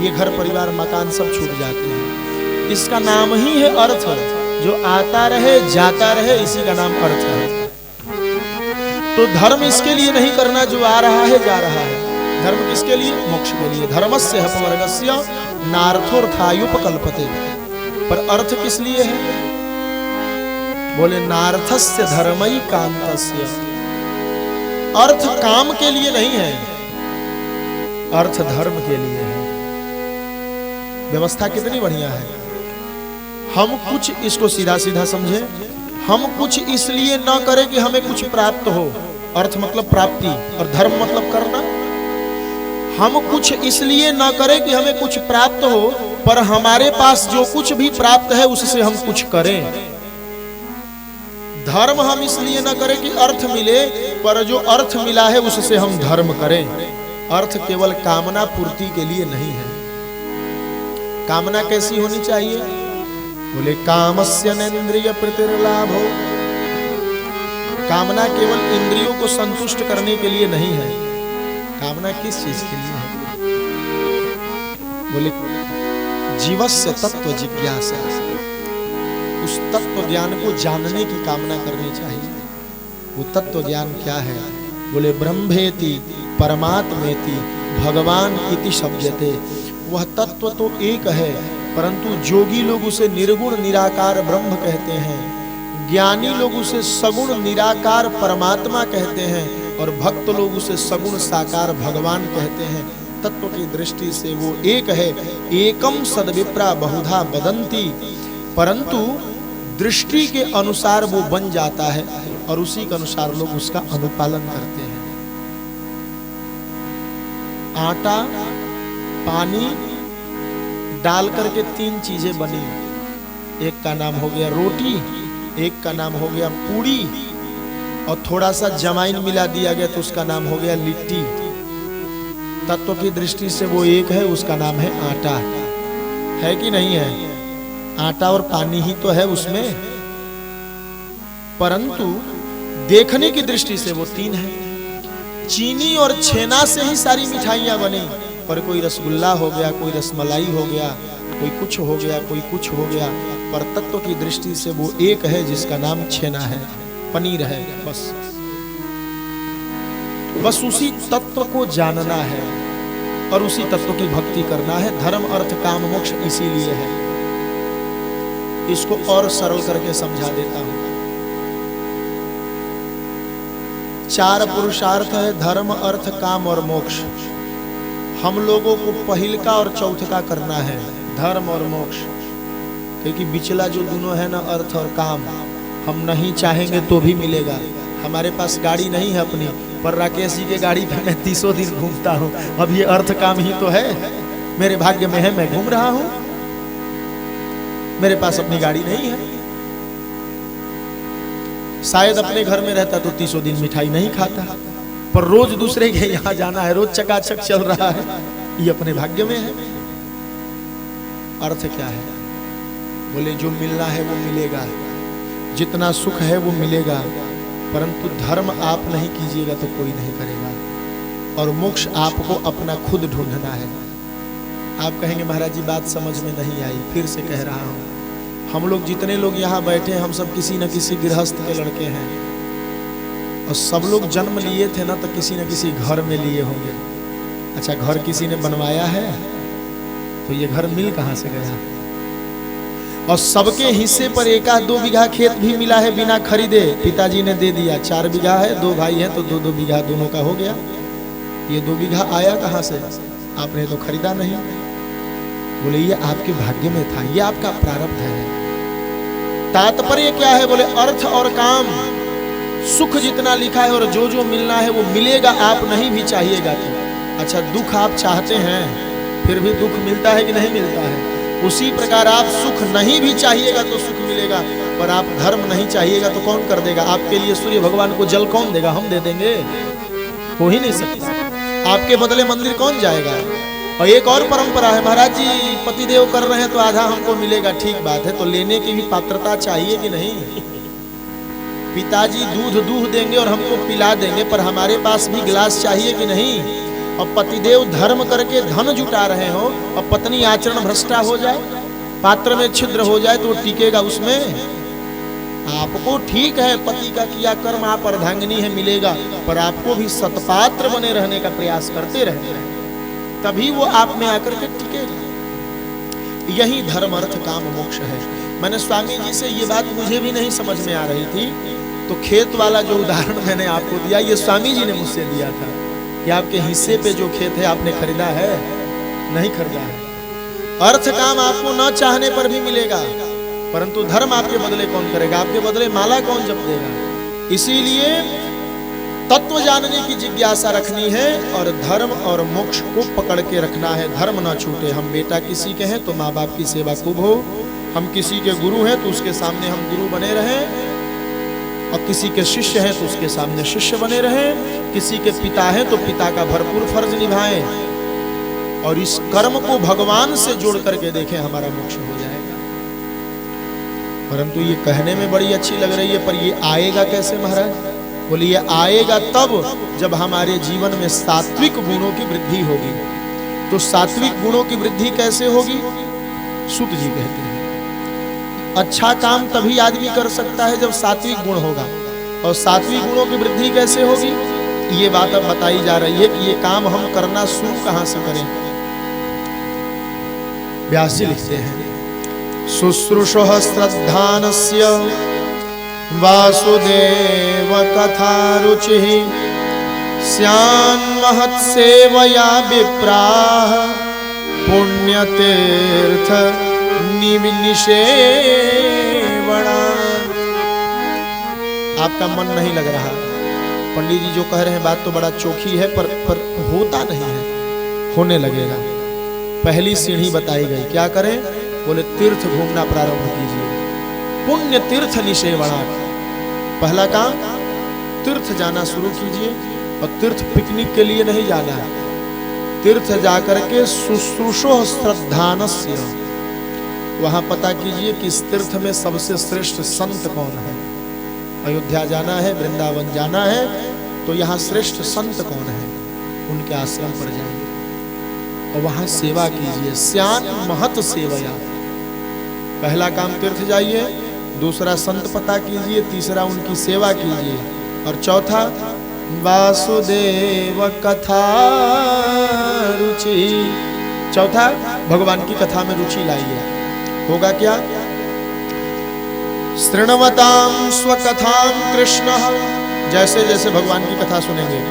ये घर परिवार मकान सब छूट जाते हैं। इसका नाम ही है अर्थ। जो आता रहे जाता रहे, इसी का नाम अर्थ है। तो धर्म इसके लिए नहीं करना जो आ रहा है जा रहा है। धर्म किसके लिए? मोक्ष के लिए। धर्मस्य ह्यपवर्गस्य नार्थोर्थायुपकल्पते। पर अर्थ किस लिए है? बोले नार्थस्य धर्मई कांतस्य। अर्थ काम के लिए नहीं है, अर्थ धर्म के लिए है। व्यवस्था कितनी बढ़िया है। हम कुछ, इसको सीधा सीधा समझे, हम कुछ इसलिए ना करें कि हमें कुछ प्राप्त हो। अर्थ मतलब प्राप्ति और धर्म मतलब करना। हम कुछ इसलिए ना करें कि हमें कुछ प्राप्त हो, पर हमारे पास जो कुछ भी प्राप्त है उससे हम कुछ करें। धर्म हम इसलिए ना करें कि अर्थ मिले, पर जो अर्थ मिला है उससे हम धर्म करें। अर्थ केवल कामना पूर्ति के लिए नहीं है। कामना कैसी होनी चाहिए? बोले कामस्य नेन्द्रिय प्रतिर्लाभो। कामना केवल इंद्रियों को संतुष्ट करने के लिए नहीं है। कामना किस चीज के लिए है? बोले जीवस्य तत्व जिज्ञासा। उस तत्व ज्ञान को जानने की कामना करनी चाहिए। वो तत्व ज्ञान क्या है? बोले ब्रह्मेति परमात्मेति भगवान इति शब्दते। वह तत्व तो एक है, परंतु जोगी लोग उसे निर्गुण निराकार ब्रह्म कहते हैं, ज्ञानी लोग उसे सगुण निराकार परमात्मा कहते हैं, और भक्त लोग उसे सगुण साकार भगवान कहते हैं। तत्व की दृष्टि से वो एक है। एकम सद्विप्रा बहुधा वदन्ति। परंतु दृष्टि के अनुसार वो बन जाता है और उसी के अनुसार लोग उसका अनुपालन करते हैं। आटा पानी डाल करके 3 चीजें बनी। एक का नाम हो गया रोटी, एक का नाम हो गया पूड़ी, और थोड़ा सा जमाइन मिला दिया गया तो उसका नाम हो गया लिट्टी। तत्व की दृष्टि से वो एक है, उसका नाम है आटा। है कि नहीं है? आटा और पानी ही तो है उसमें, परंतु देखने की दृष्टि से वो 3 है। चीनी और छेना से ही सारी मिठाइयां बनी, पर कोई रसगुल्ला हो गया, कोई रसमलाई हो गया, कोई कुछ हो गया, कोई कुछ हो गया, पर तत्व की दृष्टि से वो एक है जिसका नाम छेना है, पनीर है। बस उसी तत्व को जानना है और उसी तत्व की भक्ति करना है। धर्म अर्थ काम मोक्ष इसीलिए है। इसको और सरल करके समझा देता हूं। 4 पुरुषार्थ है, धर्म अर्थ काम और मोक्ष। हम लोगों को पहिलका और चौथका करना है, धर्म और मोक्ष, क्योंकि बिचला जो दोनों है ना, अर्थ और काम, हम नहीं चाहेंगे तो भी मिलेगा। हमारे पास गाड़ी नहीं है अपनी, पर राकेश जी के गाड़ी पे मैं 30 दिन घूमता हूँ। अब ये अर्थ काम ही तो है, मेरे भाग्य में है, मैं घूम रहा हूँ। मेरे पास अपनी गाड़ी नहीं है। शायद अपने घर में रहता तो 30 दिन मिठाई नहीं खाता, पर रोज दूसरे के यहाँ जाना है, रोज चकाचक चल रहा है, ये अपने भाग्य में है। अर्थ क्या है? बोले जो मिलना है वो मिलेगा, जितना सुख है वो मिलेगा, परंतु धर्म आप नहीं कीजिएगा तो कोई नहीं करेगा, और मोक्ष आपको अपना खुद ढूंढना है। आप कहेंगे महाराज जी बात समझ में नहीं आई, फिर से कह रहा हूँ। हम लोग जितने लोग यहाँ बैठे हैं, हम सब किसी न किसी गृहस्थ के लड़के हैं, और सब लोग जन्म लिए थे ना तो किसी न किसी घर में लिए होंगे। अच्छा, घर किसी ने बनवाया है तो ये घर मिल कहाँ से गया? और सबके हिस्से पर 1-2 बीघा खेत भी मिला है बिना खरीदे, पिताजी ने दे दिया। 4 बीघा है, 2 भाई हैं तो 2-2 बीघा दोनों का हो गया। ये 2 बीघा आया कहाँ से? आपने तो खरीदा नहीं। बोले ये आपके भाग्य में था, ये आपका प्रारब्ध है। तात्पर्य क्या है? बोले अर्थ और काम, सुख जितना लिखा है और जो जो मिलना है वो मिलेगा, आप नहीं भी चाहिएगा तो। अच्छा, दुख आप चाहते हैं फिर भी दुख मिलता है कि नहीं मिलता है? उसी प्रकार आप सुख नहीं भी चाहिएगा तो सुख मिलेगा, पर आप धर्म नहीं चाहिएगा तो कौन कर देगा? आपके लिए सूर्य भगवान को जल कौन देगा? हम दे देंगे? हो ही नहीं सकता। आपके बदले मंदिर कौन जाएगा? और एक और परंपरा है, महाराज जी पतिदेव कर रहे हैं तो आधा हमको मिलेगा। ठीक बात है, तो लेने की भी पात्रता चाहिए कि नहीं? पिताजी दूध देंगे और हमको पिला देंगे, पर हमारे पास भी गिलास चाहिए कि नहीं? और पतिदेव धर्म करके धन जुटा रहे हो और पत्नी आचरण भ्रष्टा हो जाए, पात्र में छिद्र हो जाए, तो टिकेगा उसमें? आपको ठीक है पति का किया कर्म आप अर्धांगिनी है मिलेगा, पर आपको भी सतपात्र बने रहने का प्रयास करते रहना है, तभी वो आप में आकर के टिकेगा। यही धर्म अर्थ काम मोक्ष है। मैंने स्वामी जी से ये बात मुझे भी नहीं समझ में आ रही थी, तो खेत वाला जो उदाहरण मैंने आपको दिया, ये स्वामी जी ने मुझसे दिया था कि आपके हिस्से पे जो खेत है आपने खरीदा है? नहीं खरीदा है। अर्थ काम आपको न चाहने पर भी मिलेगा, परंतु धर्म आपके बदले कौन करेगा? आपके बदले माला कौन जप देगा? इसीलिए तत्व जानने की जिज्ञासा रखनी है और धर्म और मोक्ष को पकड़ के रखना है। धर्म ना छूटे। हम बेटा किसी के हैं तो माँ बाप की सेवा खूब हो, हम किसी के गुरु हैं तो उसके सामने हम गुरु बने रहें, और किसी के शिष्य हैं तो उसके सामने शिष्य बने रहें, किसी के पिता हैं तो पिता का भरपूर फर्ज निभाएं, और इस कर्म को भगवान से जोड़ करके देखें, हमारा मोक्ष हो जाएगा। परंतु ये कहने में बड़ी अच्छी लग रही है, पर ये आएगा कैसे महाराज? बोले ये आएगा तब जब हमारे जीवन में सात्विक गुणों की वृद्धि होगी। तो सात्विक गुणों की वृद्धि कैसे होगी? सूत जी कहते हैं अच्छा काम तभी आदमी कर सकता है जब सात्विक गुण होगा। और सात्विक गुणों की वृद्धि कैसे होगी? ये बात अब बताई जा रही है कि ये काम हम करना शुरू कहां से करें। व्यास जी लिखते हैं, शुश्रूषः श्रद्धानस्य वासुदेव कथा रुचिः स्यान्महत्सेवया विप्राः पुण्यतीर्थ निषेवणा। आपका मन नहीं लग रहा, पंडित जी जो कह रहे हैं बात तो बड़ा चोखी है, पर होता नहीं है, होने लगेगा। पहली सीढ़ी बताई गई, क्या करें? बोले तीर्थ घूमना प्रारंभ कीजिए, पुण्य तीर्थ निषेवणा। पहला काम, तीर्थ जाना शुरू कीजिए। और तीर्थ पिकनिक के लिए नहीं जाना है, तीर्थ जाकर के शुश्रूषो श्रद्धानस्य, वहां पता कीजिए कि इस तीर्थ में सबसे श्रेष्ठ संत कौन है। अयोध्या जाना है, वृंदावन जाना है, तो यहाँ श्रेष्ठ संत कौन है, उनके आश्रम पर जाइए और वहां सेवा कीजिए। स्यान महत सेवया, पहला काम तीर्थ जाइए, दूसरा संत पता कीजिए, तीसरा उनकी सेवा कीजिए, और चौथा वासुदेव कथा रुचि, चौथा भगवान की कथा में रुचि लाइए। होगा क्या? शृण्वतां स्वकथां कृष्ण, जैसे जैसे भगवान की कथा सुनेंगे,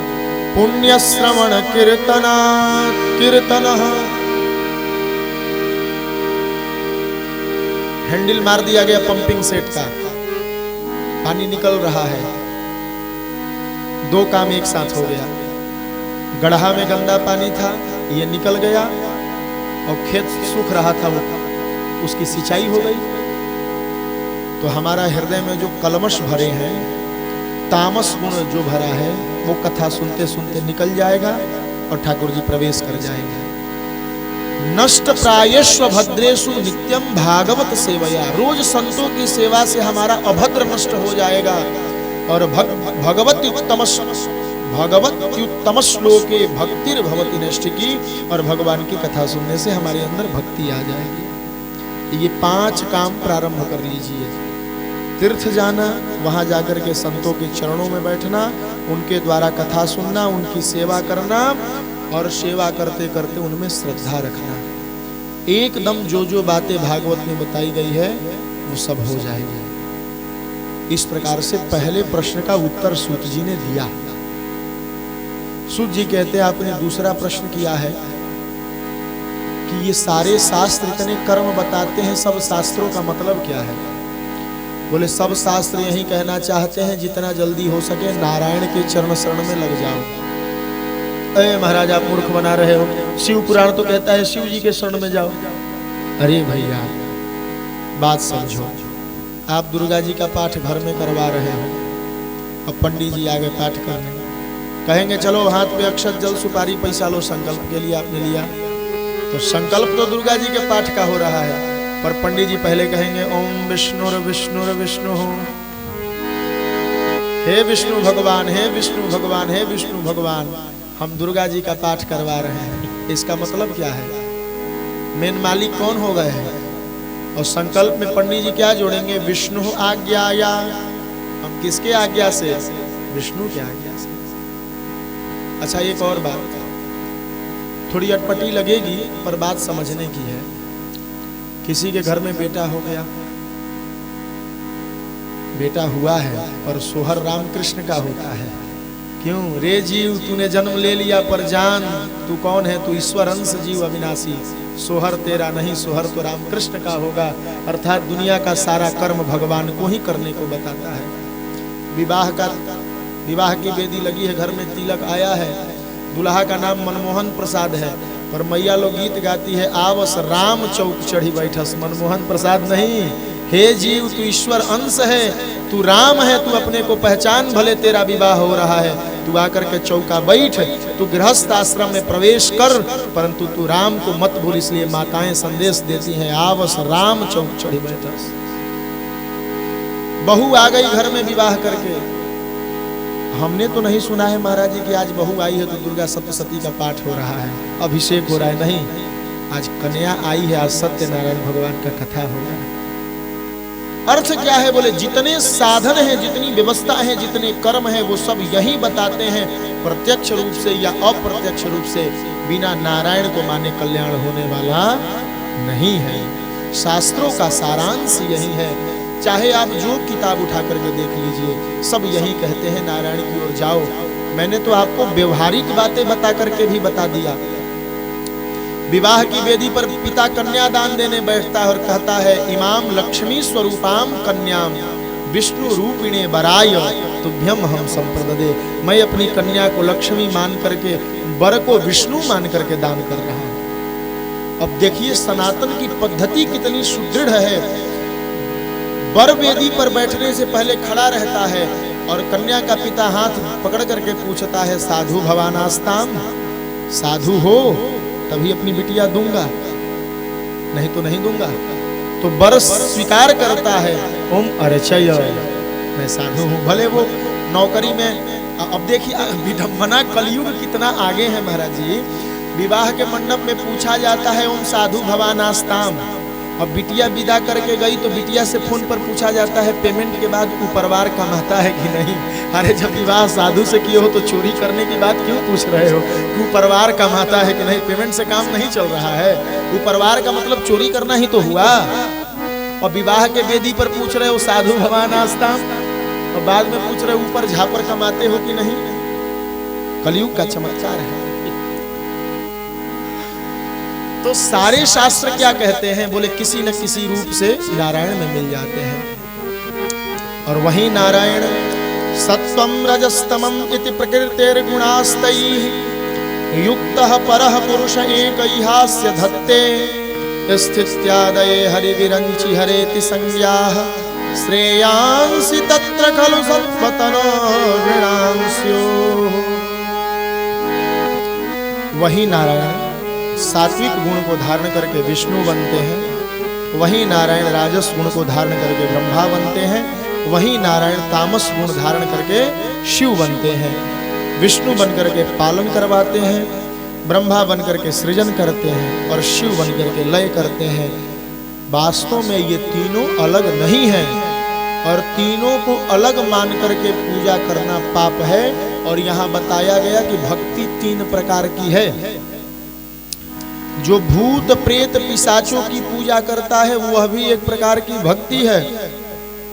पुण्य श्रवण कीर्तना कीर्तन, हैंडल मार दिया गया पंपिंग सेट का, पानी निकल रहा है, दो काम एक साथ हो गया। गड्ढा में गंदा पानी था, ये निकल गया, और खेत सूख रहा था, वो उसकी सिंचाई हो गई। तो हमारा हृदय में जो कलमश भरे हैं, तामस गुण जो भरा है, वो कथा सुनते सुनते निकल जाएगा और ठाकुर जी प्रवेश कर जाएंगे। नष्ट प्रायेष्व भद्रेषु नित्यम भागवत सेवया, रोज संतों की सेवा से हमारा अभद्र नष्ट हो जाएगा। और भगवत्युत्तम श्लोके भक्तिर्भवति नैष्ठिकी, और भगवान की कथा सुनने से हमारे अंदर भक्ति आ जाएगी। ये 5 काम प्रारंभ कर लीजिए। तीर्थ जाना, वहां जाकर के संतों के चरणों में बैठना, उनके द्वारा कथा सुनना, उनकी सेवा करना, और सेवा करते करते उनमें श्रद्धा रखना। एकदम जो जो बातें भागवत में बताई गई है वो सब हो जाएगी। इस प्रकार से पहले प्रश्न का उत्तर सूत जी ने दिया। सूत जी कहते हैं आपने दूसरा प्रश्न किया है कि ये सारे शास्त्र इतने कर्म बताते हैं, सब शास्त्रों का मतलब क्या है? बोले सब शास्त्र यही कहना चाहते हैं जितना जल्दी हो सके नारायण के चरण शरण में लग जाओ। अरे महाराज आप मूर्ख बना रहे हो, शिव पुराण तो कहता है शिव जी के शरण में जाओ। अरे भैया बात समझो, आप दुर्गा जी का पाठ घर में करवा रहे हो, अब पंडित जी आगे पाठ करने कहेंगे चलो हाथ पे अक्षत जल सुपारी पैसा लो, संकल्प के लिए आपने लिया, तो संकल्प तो दुर्गा जी के पाठ का हो रहा है, पर पंडित जी पहले कहेंगे ओम विष्णुर विष्णुर विष्णु, हे विष्णु भगवान, हे विष्णु भगवान, हे विष्णु भगवान, हम दुर्गा जी का पाठ करवा रहे हैं। इसका मतलब क्या है? मेन मालिक कौन हो गए हैं? और संकल्प में पंडित जी क्या जोड़ेंगे? विष्णु आज्ञाया, हम किसके आज्ञा से? विष्णु के आज्ञा से। अच्छा एक और बात, थोड़ी अटपटी लगेगी पर बात समझने की है। किसी के घर में बेटा हो गया, बेटा हुआ है और सोहर रामकृष्ण का होता है। क्यों रे जीव तूने जन्म ले लिया पर जान, तू कौन है? तू ईश्वर अंश जीव अविनाशी, सोहर तेरा नहीं, सोहर तो रामकृष्ण का होगा। अर्थात दुनिया का सारा कर्म भगवान को ही करने को बताता है। विवाह की वेदी लगी है, घर में तिलक आया है, दुल्हा का नाम मनमोहन प्रसाद है, पर मैया लोग गीत गाती है आवस राम चौक चढ़ी बैठस, मनमोहन प्रसाद नहीं। हे जीव तू ईश्वर अंश है, तू राम है, तू अपने को पहचान, भले तेरा विवाह हो रहा है, तू आकर के चौका बैठ, तू गृहस्थ आश्रम में प्रवेश कर, परंतु तू राम को मत भूल। इसलिए माताएं संदेश देती हैं आवस राम चौक चढ़ी बैठस। बहू आ गई घर में विवाह करके, हमने तो नहीं सुना है महाराज जी कि आज बहू आई है तो दुर्गा सप्तशती का पाठ हो रहा है, अभिषेक हो रहा है, नहीं, आज कन्या आई है, आज सत्यनारायण भगवान का कथा हो रहा है। अर्थ क्या है? बोले जितने साधन हैं, जितनी व्यवस्था है, जितने कर्म है, वो सब यही बताते हैं, प्रत्यक्ष रूप से या अप्रत्यक्ष रूप से बिना नारायण को माने कल्याण होने वाला नहीं है। शास्त्रों का सारांश यही है। चाहे आप जो किताब उठा करके देख लीजिए, सब यही कहते हैं नारायण की ओर जाओ। मैंने तो आपको व्यवहारिक बातें बता करके भी बता दिया। विवाह की वेदी पर पिता कन्यादान देने बैठता है और कहता है इमाम लक्ष्मी स्वरूपाम कन्याम विष्णु रूपिणे वराय तुभ्यम हम संप्रददे। मैं अपनी कन्या को लक्ष्मी मान करके, वर को विष्णु मान करके दान कर रहा हूं। अब देखिए सनातन की पद्धति कितनी सुदृढ़ है। वर वेदी पर बैठने से पहले खड़ा रहता है और कन्या का पिता हाथ पकड़ करके पूछता है, साधु भवानास्ताम, साधु हो तभी अपनी बिटिया दूंगा, नहीं तो नहीं दूंगा। तो वर स्वीकार करता है, ओम अर्चय, मैं साधु हूं। भले वो नौकरी में, अब देखिए विडंबना कलयुग कितना आगे है महाराज जी। विवाह के मंडप में पूछा जाता है, ओम साधु भवानास्ताम। अब बिटिया विदा करके गई तो बिटिया से फोन पर पूछा जाता है, पेमेंट के बाद उपरवार कमाता है कि नहीं। अरे जब विवाह साधु से किए हो तो चोरी करने की बात क्यों पूछ रहे हो कि उपरवार कमाता है कि नहीं। पेमेंट से काम नहीं चल रहा है। उपरवार का मतलब चोरी करना ही तो हुआ। और विवाह के वेदी पर पूछ रहे हो साधु भवानास्ताम, और बाद में पूछ रहे हो ऊपर झापर कमाते हो कि नहीं। कलयुग का चमत्कार है। तो सारे शास्त्र क्या कहते हैं, बोले किसी न किसी रूप से नारायण में मिल जाते हैं। और वही नारायण सत्वम रजस्तमम इति प्रकृतिर्गुणास्तैः युक्तः परः पुरुष एकैहास्य धत्ते स्थित्यादये हरिविरंचि हरेति संज्ञाः श्रेयांसि तत्र खलु सत्वतनो ऋणांस्योः। वही नारायण सात्विक गुण को धारण करके विष्णु बनते हैं, वही नारायण राजस गुण को धारण करके ब्रह्मा बनते हैं, वही नारायण तामस गुण धारण करके शिव बनते हैं। विष्णु बन करके पालन करवाते हैं, ब्रह्मा बन करके सृजन करते हैं और शिव बन करके लय करते हैं। वास्तव में ये तीनों अलग नहीं हैं और तीनों को अलग मान करके पूजा करना पाप है। और यहाँ बताया गया कि भक्ति 3 प्रकार की है। जो भूत प्रेत पिशाचों की पूजा करता है वह भी एक प्रकार की भक्ति है,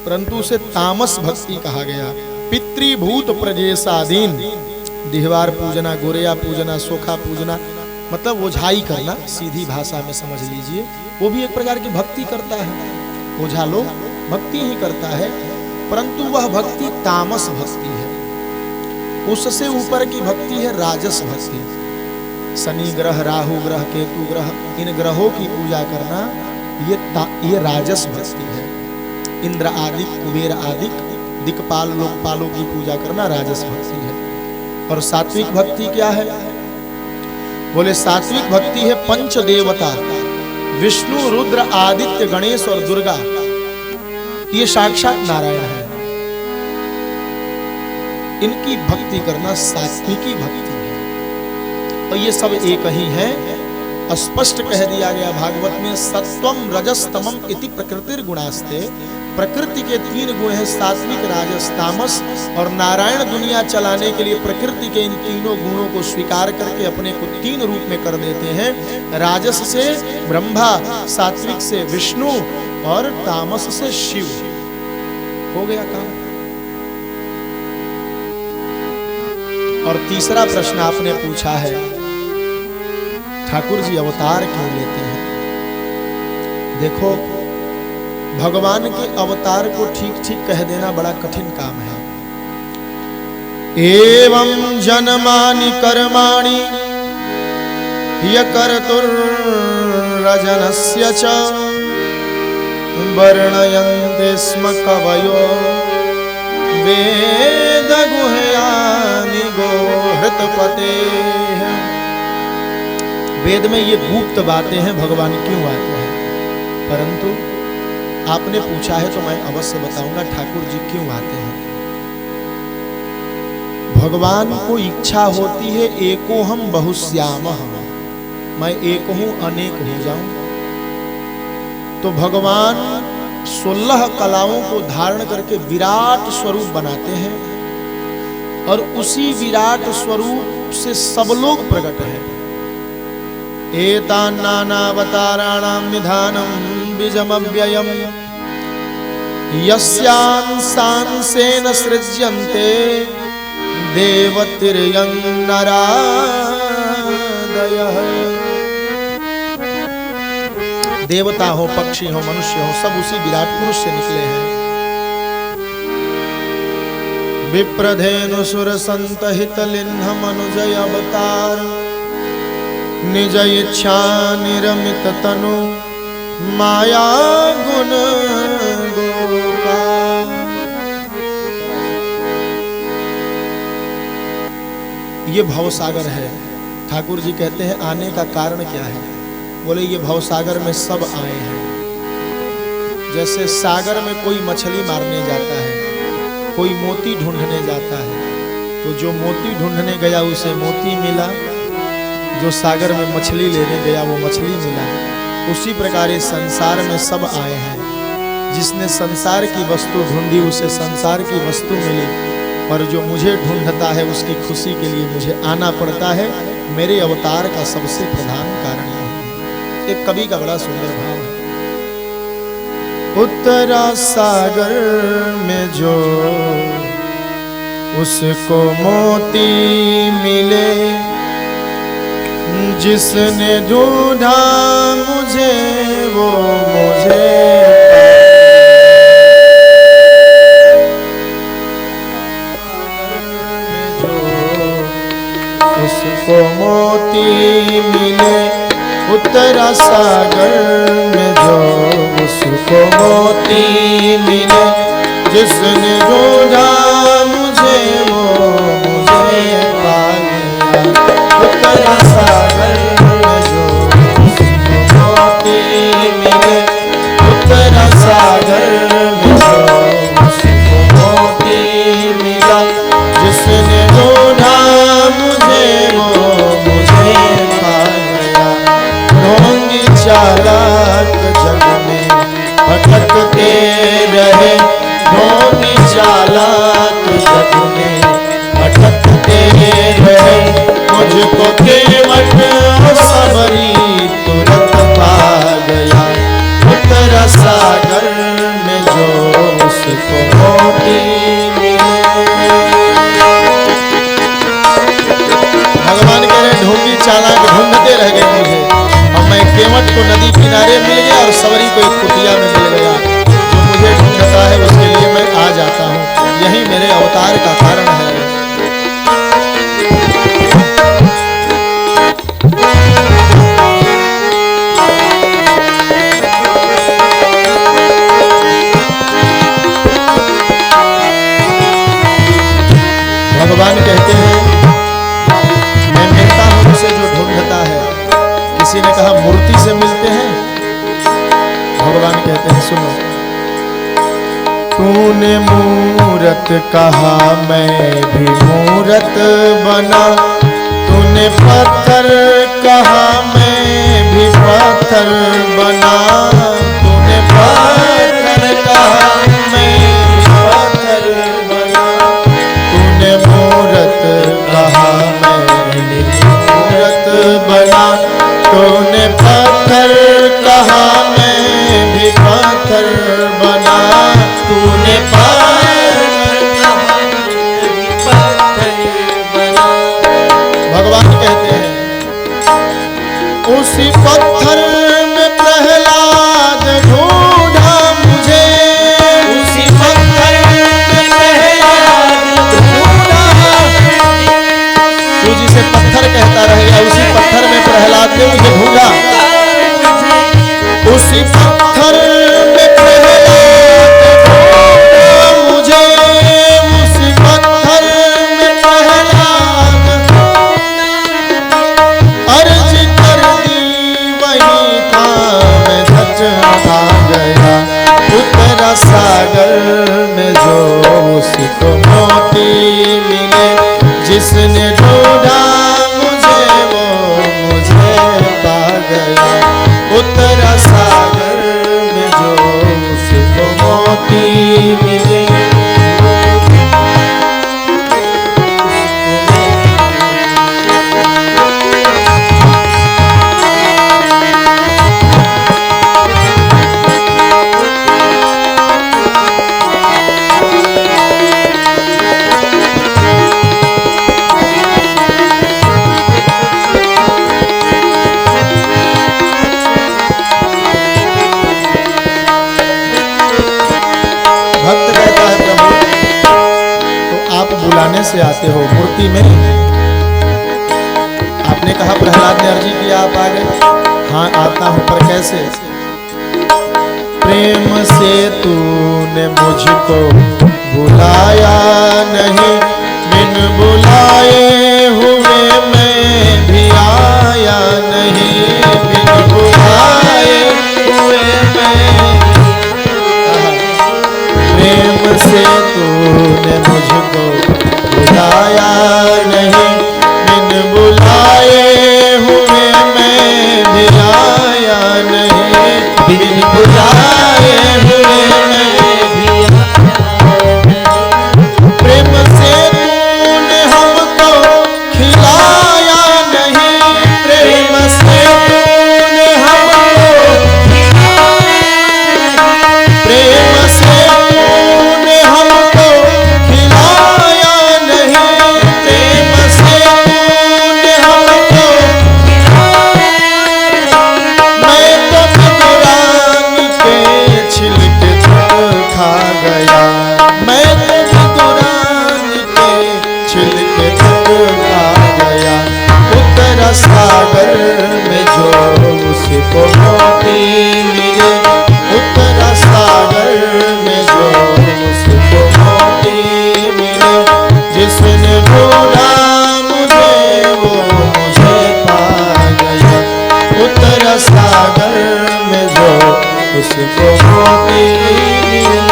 परंतु उसे तामस भक्ति कहा गया। पितृभूत प्रजेशादीन, दिहवार पूजना, गोरेया पूजना, सोखा पूजना, मतलब ओझाई करना, सीधी भाषा में समझ लीजिए, वो भी एक प्रकार की भक्ति करता है। ओझा लोग भक्ति ही करता है, परंतु वह भक्ति तामस भक्ति है। उससे ऊपर की भक्ति है राजस भक्ति। शनि ग्रह, राहु ग्रह, केतु ग्रह, इन ग्रहों की पूजा करना ये राजस भक्ति है। इंद्र आदि, कुबेर आदि दिक्पाल लोकपालों की पूजा करना राजस भक्ति है। और सात्विक भक्ति क्या है, बोले सात्विक भक्ति है पंच देवता विष्णु, रुद्र, आदित्य, गणेश और दुर्गा, ये साक्षात नारायण है। इनकी भक्ति करना सात्विकी भक्ति है। और ये सब एक ही है। स्पष्ट कह दिया गया भागवत में, सत्वम रजस तमम इति प्रकृतिर्गुणास्ते। प्रकृति के 3 गुण हैं, सात्विक, राजस, तामस। और नारायण दुनिया चलाने के लिए प्रकृति के इन तीनों गुणों को स्वीकार करके अपने को 3 रूप में कर देते हैं। राजस से ब्रह्मा, सात्विक से विष्णु और तामस से शिव। हो गया काम। और तीसरा प्रश्न आपने पूछा है, ठाकुर जी अवतार क्यों लेते हैं। देखो, भगवान के अवतार को ठीक ठीक कह देना बड़ा कठिन काम है। एवं जन्मानि कर्माणि यकर्तुर्रजनस्य च वर्णयन्ते स्म कवयो वेदगुह्यानि गोहृतपतेः। वेद में ये गुप्त बातें हैं, भगवान क्यों आते हैं। परंतु आपने पूछा है तो मैं अवश्य बताऊंगा ठाकुर जी क्यों आते हैं। भगवान को इच्छा होती है एको हम बहुश्यामः, मैं एक हूं अनेक हो जाऊं। तो भगवान 16 कलाओं को धारण करके विराट स्वरूप बनाते हैं और उसी विराट स्वरूप से सब लोग प्रकट हैं। एतान् नानावताराणां निधानं बीजमव्ययम् यस्यांसांसेन सृज्यन्ते देवतिर्यं नरादयः। देवता हो, पक्षी हो, मनुष्य हो, सब उसी विराट पुरुष से निकले हैं। विप्रधेनु सुर संत हित लिन्ह मनुजय अवतार निज इच्छा निरमित तनु माया गुण गोपाल। ये भवसागर है। ठाकुर जी कहते हैं आने का कारण क्या है? बोले ये भवसागर में सब आए हैं। जैसे सागर में कोई मछली मारने जाता है, कोई मोती ढूंढने जाता है, तो जो मोती ढूंढने गया उसे मोती मिला, जो सागर में मछली लेने गया वो मछली मिला। उसी प्रकार इस संसार में सब आए हैं। जिसने संसार की वस्तु ढूंढी उसे संसार की वस्तु मिली, और जो मुझे ढूंढता है उसकी खुशी के लिए मुझे आना पड़ता है। मेरे अवतार का सबसे प्रधान कारण यह है। एक कवि का बड़ा सुंदर भाव है। उत्तरा सागर में जो उसको मोती मिले, जिसने ढूंढा मुझे वो मुझे उसको मोती मिले। उत्तरा सागर में जो उसको मोती मिले, जिसने ढूंढा मुझे वो मुझे पा गया। उत्तरा सागर में जो उसको मोती मिले, उत्तरा सागर में जो उसको मोती मिला, जिसने ढूंढा मुझे वो मुझे पा गया। ढोंगी चालाक जग में भटकते रहे, ढोंगी चालाक जग में भटकते रहे, मुझको केवट सबरी तुरंत पा गया। उत्तरा सागर में जो उसको मोती मिले। भगवान कह रहे ढोंगी चालाक ढूंढते रह गए मुझे, और मैं केवट को नदी किनारे मिल गया और सबरी को एक कुटिया में मिल गया। जो मुझे ढूंढता है उसके लिए मैं आ जाता हूँ। यही मेरे अवतार का कारण है। भगवान कहते हैं मैं मिलता हूं उसे जो ढूंढता है। किसी ने कहा मूर्ति से मिलते हैं। भगवान कहते हैं सुनो, तूने मूरत कहा मैं भी मूरत बना, तूने पत्थर कहा मैं भी पत्थर बना, तूने पत्थर कहा मैं भी पत्थर बना, तूने मूरत कहा मैं भी मूरत बना, तूने पत्थर कहा मैं भी पत्थर बना, तूने पत्थर कहा मैं भी पत्थर बना। भगवान कहते हैं उसी पत्थर में प्रहलाद ढूंढा मुझे, उसी पत्थर में प्रहलाद ढूंढा। तू जिसे पत्थर कहता रहेगा उसी पत्थर में प्रहलाद ने मुझे ढूंढा। उसी पत्थर में प्रहलाद ढूंढा मुझे, उसी पत्थर में प्रहलाद अर्ज कर दी वही था मैं सच आ गया। उत्तरा सागर में जो उसको मोती मिले, जिसने ढूंढा मुझे वो मुझे पा गया। उत्तरा सागर में जो उसको मोती मिले, से आते हो मूर्ति में? आपने कहा प्रहलाद ने अर्जी किया, आप आ गए। हाँ आता हूं, पर कैसे? प्रेम से तूने मुझको बुलाया नहीं, बिन बुलाए हुए मैं भी आया नहीं, बिन बुलाए हुए मैं। प्रेम से तूने मुझको बुलाया नहीं, बिन बुलाए हुए मैं भी आया नहीं, बिन बुलाए हुए मैं भी आया नहीं। प्रेम से तूने हमको खिलाया नहीं, प्रेम से तूने हमको प्रेम से तूने हमको खिलाया नहीं, प्रेम से तूने हमको। मैं तो बिदुरानी के छिलके खा गया, मैं तो बिदुरानी के छिलके खा गया। उत्तर सागर में जो उसको मोती मिले, उत्तर सागर में जो उसको मोती मिले, जिसने ढूंढा मुझे वो मुझे पा गया। उत्तर सागर में जो उसको मोती मिले।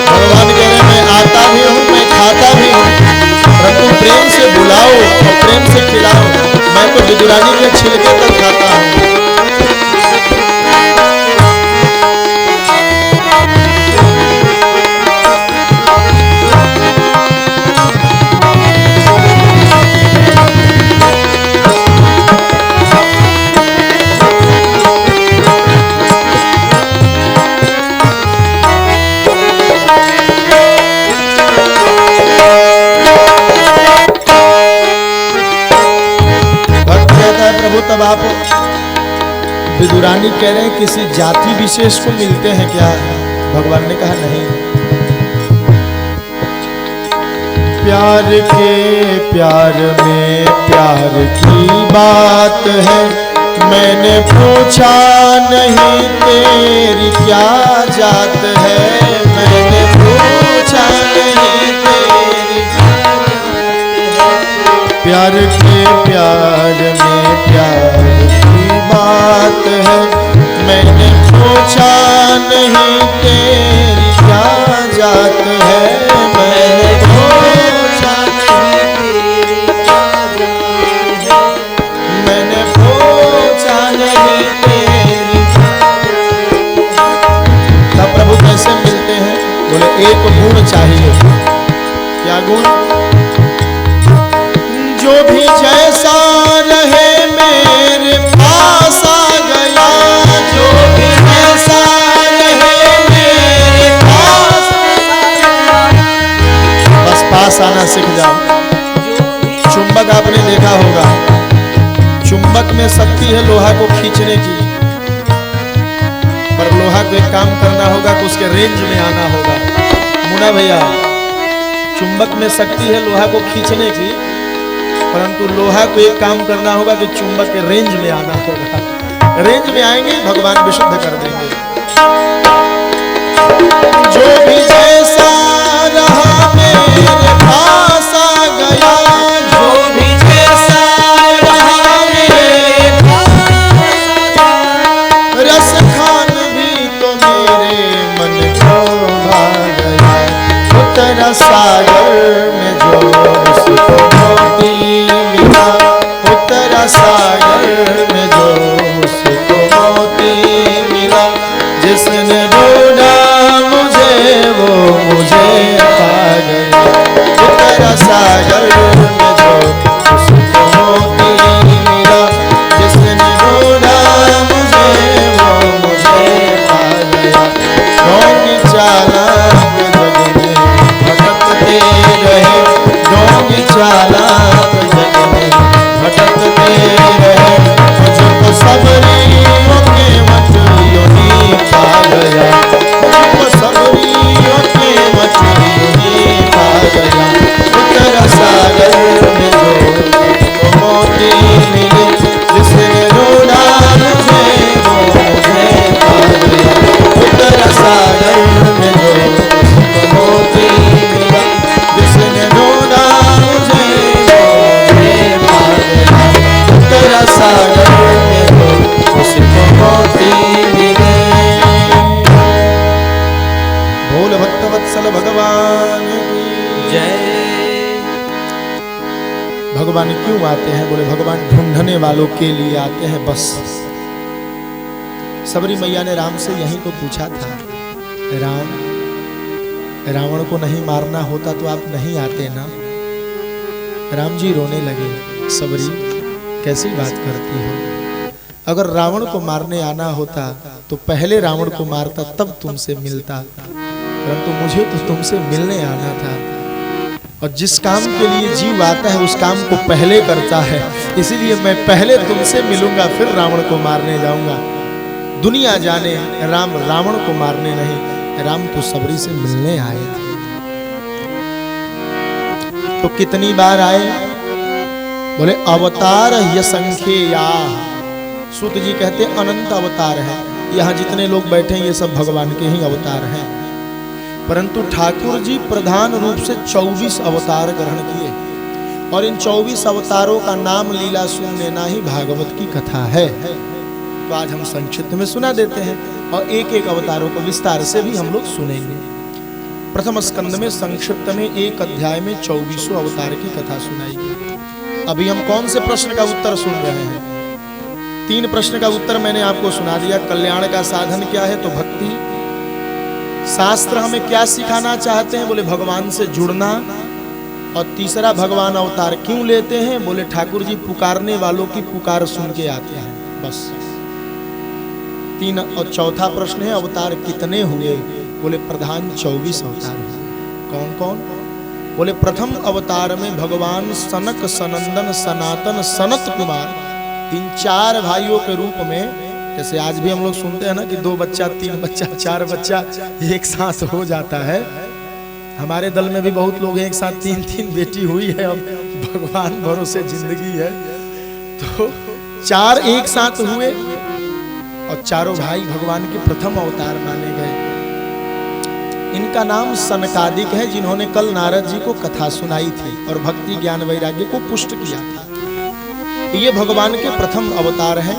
भगवान कह रहे मैं आता भी हूँ, मैं खाता भी हूँ, परंतु प्रेम से बुलाओ और प्रेम से खिलाओ। मैं तो विदुरानी के छिलके तक खाता हूँ। तब आप विदुरानी कह रहे हैं किसी जाति विशेष को मिलते हैं क्या? भगवान ने कहा नहीं। प्यार के प्यार में प्यार की बात है, मैंने पूछा नहीं तेरी क्या जात है, मैंने पूछा नहीं तेरी। प्यार के प्यार में प्यार की बात है, मैंने पूछा नहीं तेरी क्या जात है, मैंने पूछा नहीं तेरी क्या जात है, मैंने पूछा नहीं तेरी। तब प्रभु कैसे मिलते हैं? बोले एक गुण चाहिए। क्या गुण? जो भी जैसा रहे मेरे पास आ गया, जो भी जैसा रहे मेरे पास। बस पास आना सीख जाओ। चुंबक आपने देखा होगा, चुंबक में शक्ति है लोहा को खींचने की, पर लोहा को एक काम करना होगा कि उसके रेंज में आना होगा। मुन्ना भैया, चुंबक में शक्ति है लोहा को खींचने की, परंतु लोहा को एक काम करना होगा कि चुंबक के रेंज में आना होगा। रेंज में आएंगे भगवान विशुद्ध कर देंगे। जो भी जैसा रहा मेरे पास आ गया, जो भी जैसा रहा मेरे पास आ गया। रस खान भी तो मेरे मन को भा गया। उत्तर सागर में जो उसको मोती मिला, उत्तर सागर में जो उसको मोती मिला, जिसने ढूंढा मुझे वो मुझे पा गया। उत्तर सागर में जो उसको मोती मिला, जिसने ढूंढा मुझे वो मुझे पा गया। कौन चालाक जग में भटकते रहे, बोल भक्तवत्सल भगवान की जय। भगवान क्यों आते हैं? बोले भगवान ढूंढने वालों के लिए आते हैं बस। सबरी मैया ने राम से यही तो पूछा था, राम, रावण को नहीं मारना होता तो आप नहीं आते ना? राम जी रोने लगे, सबरी कैसी बात करती हो? अगर रावण को मारने आना होता तो पहले रावण को मारता तब तुमसे मिलता, परंतु मुझे तो तुमसे मिलने आना था। और जिस काम के लिए जीव आता है उस काम को पहले करता है, इसीलिए मैं पहले तुमसे मिलूंगा फिर रावण को मारने जाऊंगा। दुनिया जाने राम रावण को मारने नहीं, राम तो सबरी से मिलने आए थे। तो कितनी बार आए? बोले अवतार यसंख्ये या। सूत जी कहते अनंत अवतार है। यहाँ जितने लोग बैठे हैं ये सब भगवान के ही अवतार हैं, परंतु ठाकुर जी प्रधान रूप से 24 अवतार ग्रहण किए, और इन 24 अवतारों का नाम लीला सुन लेना ही भागवत की कथा है। तो आज हम संक्षिप्त में सुना देते हैं और एक एक अवतारों को विस्तार से भी हम लोग सुनेंगे। प्रथम स्कंद में संक्षिप्त में एक अध्याय में 24 अवतार की कथा सुनाई गई। अभी हम कौन से प्रश्न का उत्तर सुन रहे हैं? 3 प्रश्न का उत्तर मैंने आपको सुना दिया। कल्याण का साधन क्या है? तो भक्ति। शास्त्र हमें क्या सिखाना चाहते हैं? बोले भगवान से जुड़ना। और तीसरा, भगवान अवतार क्यों लेते हैं? बोले ठाकुर जी पुकारने वालों की पुकार सुन के आते हैं, बस। 3 और चौथा प्रश्न है अवतार कितने हुए? बोले प्रधान 24 अवतार हुए। कौन कौन? बोले प्रथम अवतार में भगवान सनक, सनंदन, सनातन, सनत कुमार, इन 4 भाइयों के रूप में, जैसे आज भी हम लोग सुनते हैं ना कि 2 बच्चा, 3 बच्चा, 4 बच्चा एक साथ हो जाता है। हमारे दल में भी बहुत लोग एक साथ 3-3 बेटी हुई है, अब भगवान भरोसे जिंदगी है। तो 4 एक साथ हुए और चारों भाई भगवान के प्रथम अवतार माने गए। इनका नाम सनकादिक है, जिन्होंने कल नारद जी को कथा सुनाई थी और भक्ति ज्ञान वैराग्य को पुष्ट किया था। ये भगवान के प्रथम अवतार हैं।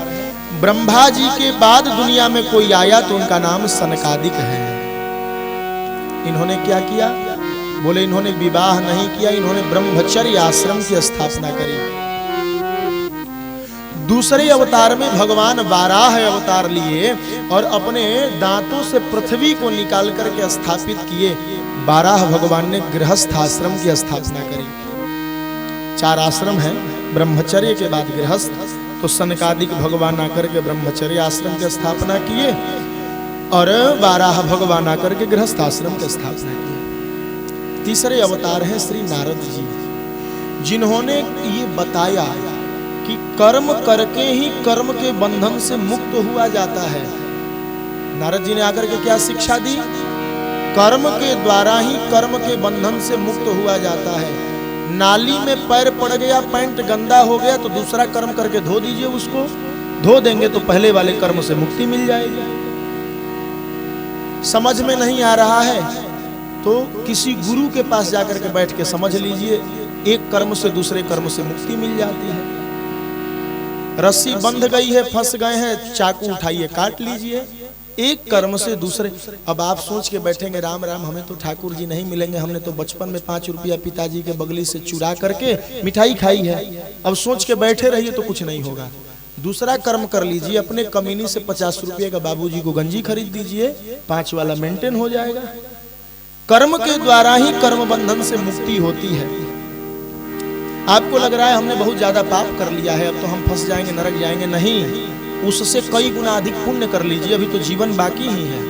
ब्रह्मा जी के बाद दुनिया में कोई आया तो उनका नाम सनकादिक है। इन्होंने क्या किया? बोले इन्होंने विवाह नहीं किया, इन्होंने ब्रह्मचर्य आश्रम की स्थापना करी। दूसरे अवतार में भगवान वाराह अवतार लिए और अपने दांतों से पृथ्वी को निकाल करके स्थापित किए। वाराह भगवान ने गृहस्थ आश्रम की स्थापना करी। 4 आश्रम हैं, ब्रह्मचर्य के बाद गृहस्थ। तो सनकादिक भगवान आकर के ब्रह्मचर्य आश्रम की स्थापना किए और वाराह भगवान आकर के गृहस्थ आश्रम की स्थापना की। तीसरे अवतार हैं श्री नारद जी, जिन्होंने ये बताया कि कर्म करके ही कर्म के बंधन से मुक्त हुआ जाता है। नारद जी ने आकर के क्या शिक्षा दी? कर्म के द्वारा ही कर्म के बंधन से मुक्त हुआ जाता है। नाली में पैर पड़ गया, पैंट गंदा हो गया तो दूसरा कर्म करके धो दीजिए, उसको धो देंगे तो पहले वाले कर्म से मुक्ति मिल जाएगी। समझ में नहीं आ रहा है तो किसी गुरु के पास जाकर के बैठ के समझ लीजिए, एक कर्म से दूसरे कर्म से मुक्ति मिल जाती है। रस्सी बंध गई है, फंस गए हैं, चाकू उठाइए काट लीजिए, एक कर्म से दूसरे। अब आप सोच के बैठेंगे राम राम हमें तो ठाकुर जी नहीं मिलेंगे, हमने तो बचपन में 5 रुपया पिताजी के बगली से चुरा करके मिठाई खाई है। अब सोच के बैठे रहिए तो कुछ नहीं होगा। दूसरा कर्म कर लीजिए, अपने कमीनी से 50 रुपये का बाबूजी को गंजी खरीद दीजिए, 5 वाला मेंटेन हो जाएगा। कर्म के द्वारा ही कर्म बंधन से मुक्ति होती है। आपको लग रहा है हमने बहुत ज्यादा पाप कर लिया है, अब तो हम फंस जाएंगे, नरक जाएंगे। नहीं, उससे कई गुना अधिक पुण्य कर लीजिए, अभी तो जीवन बाकी ही है।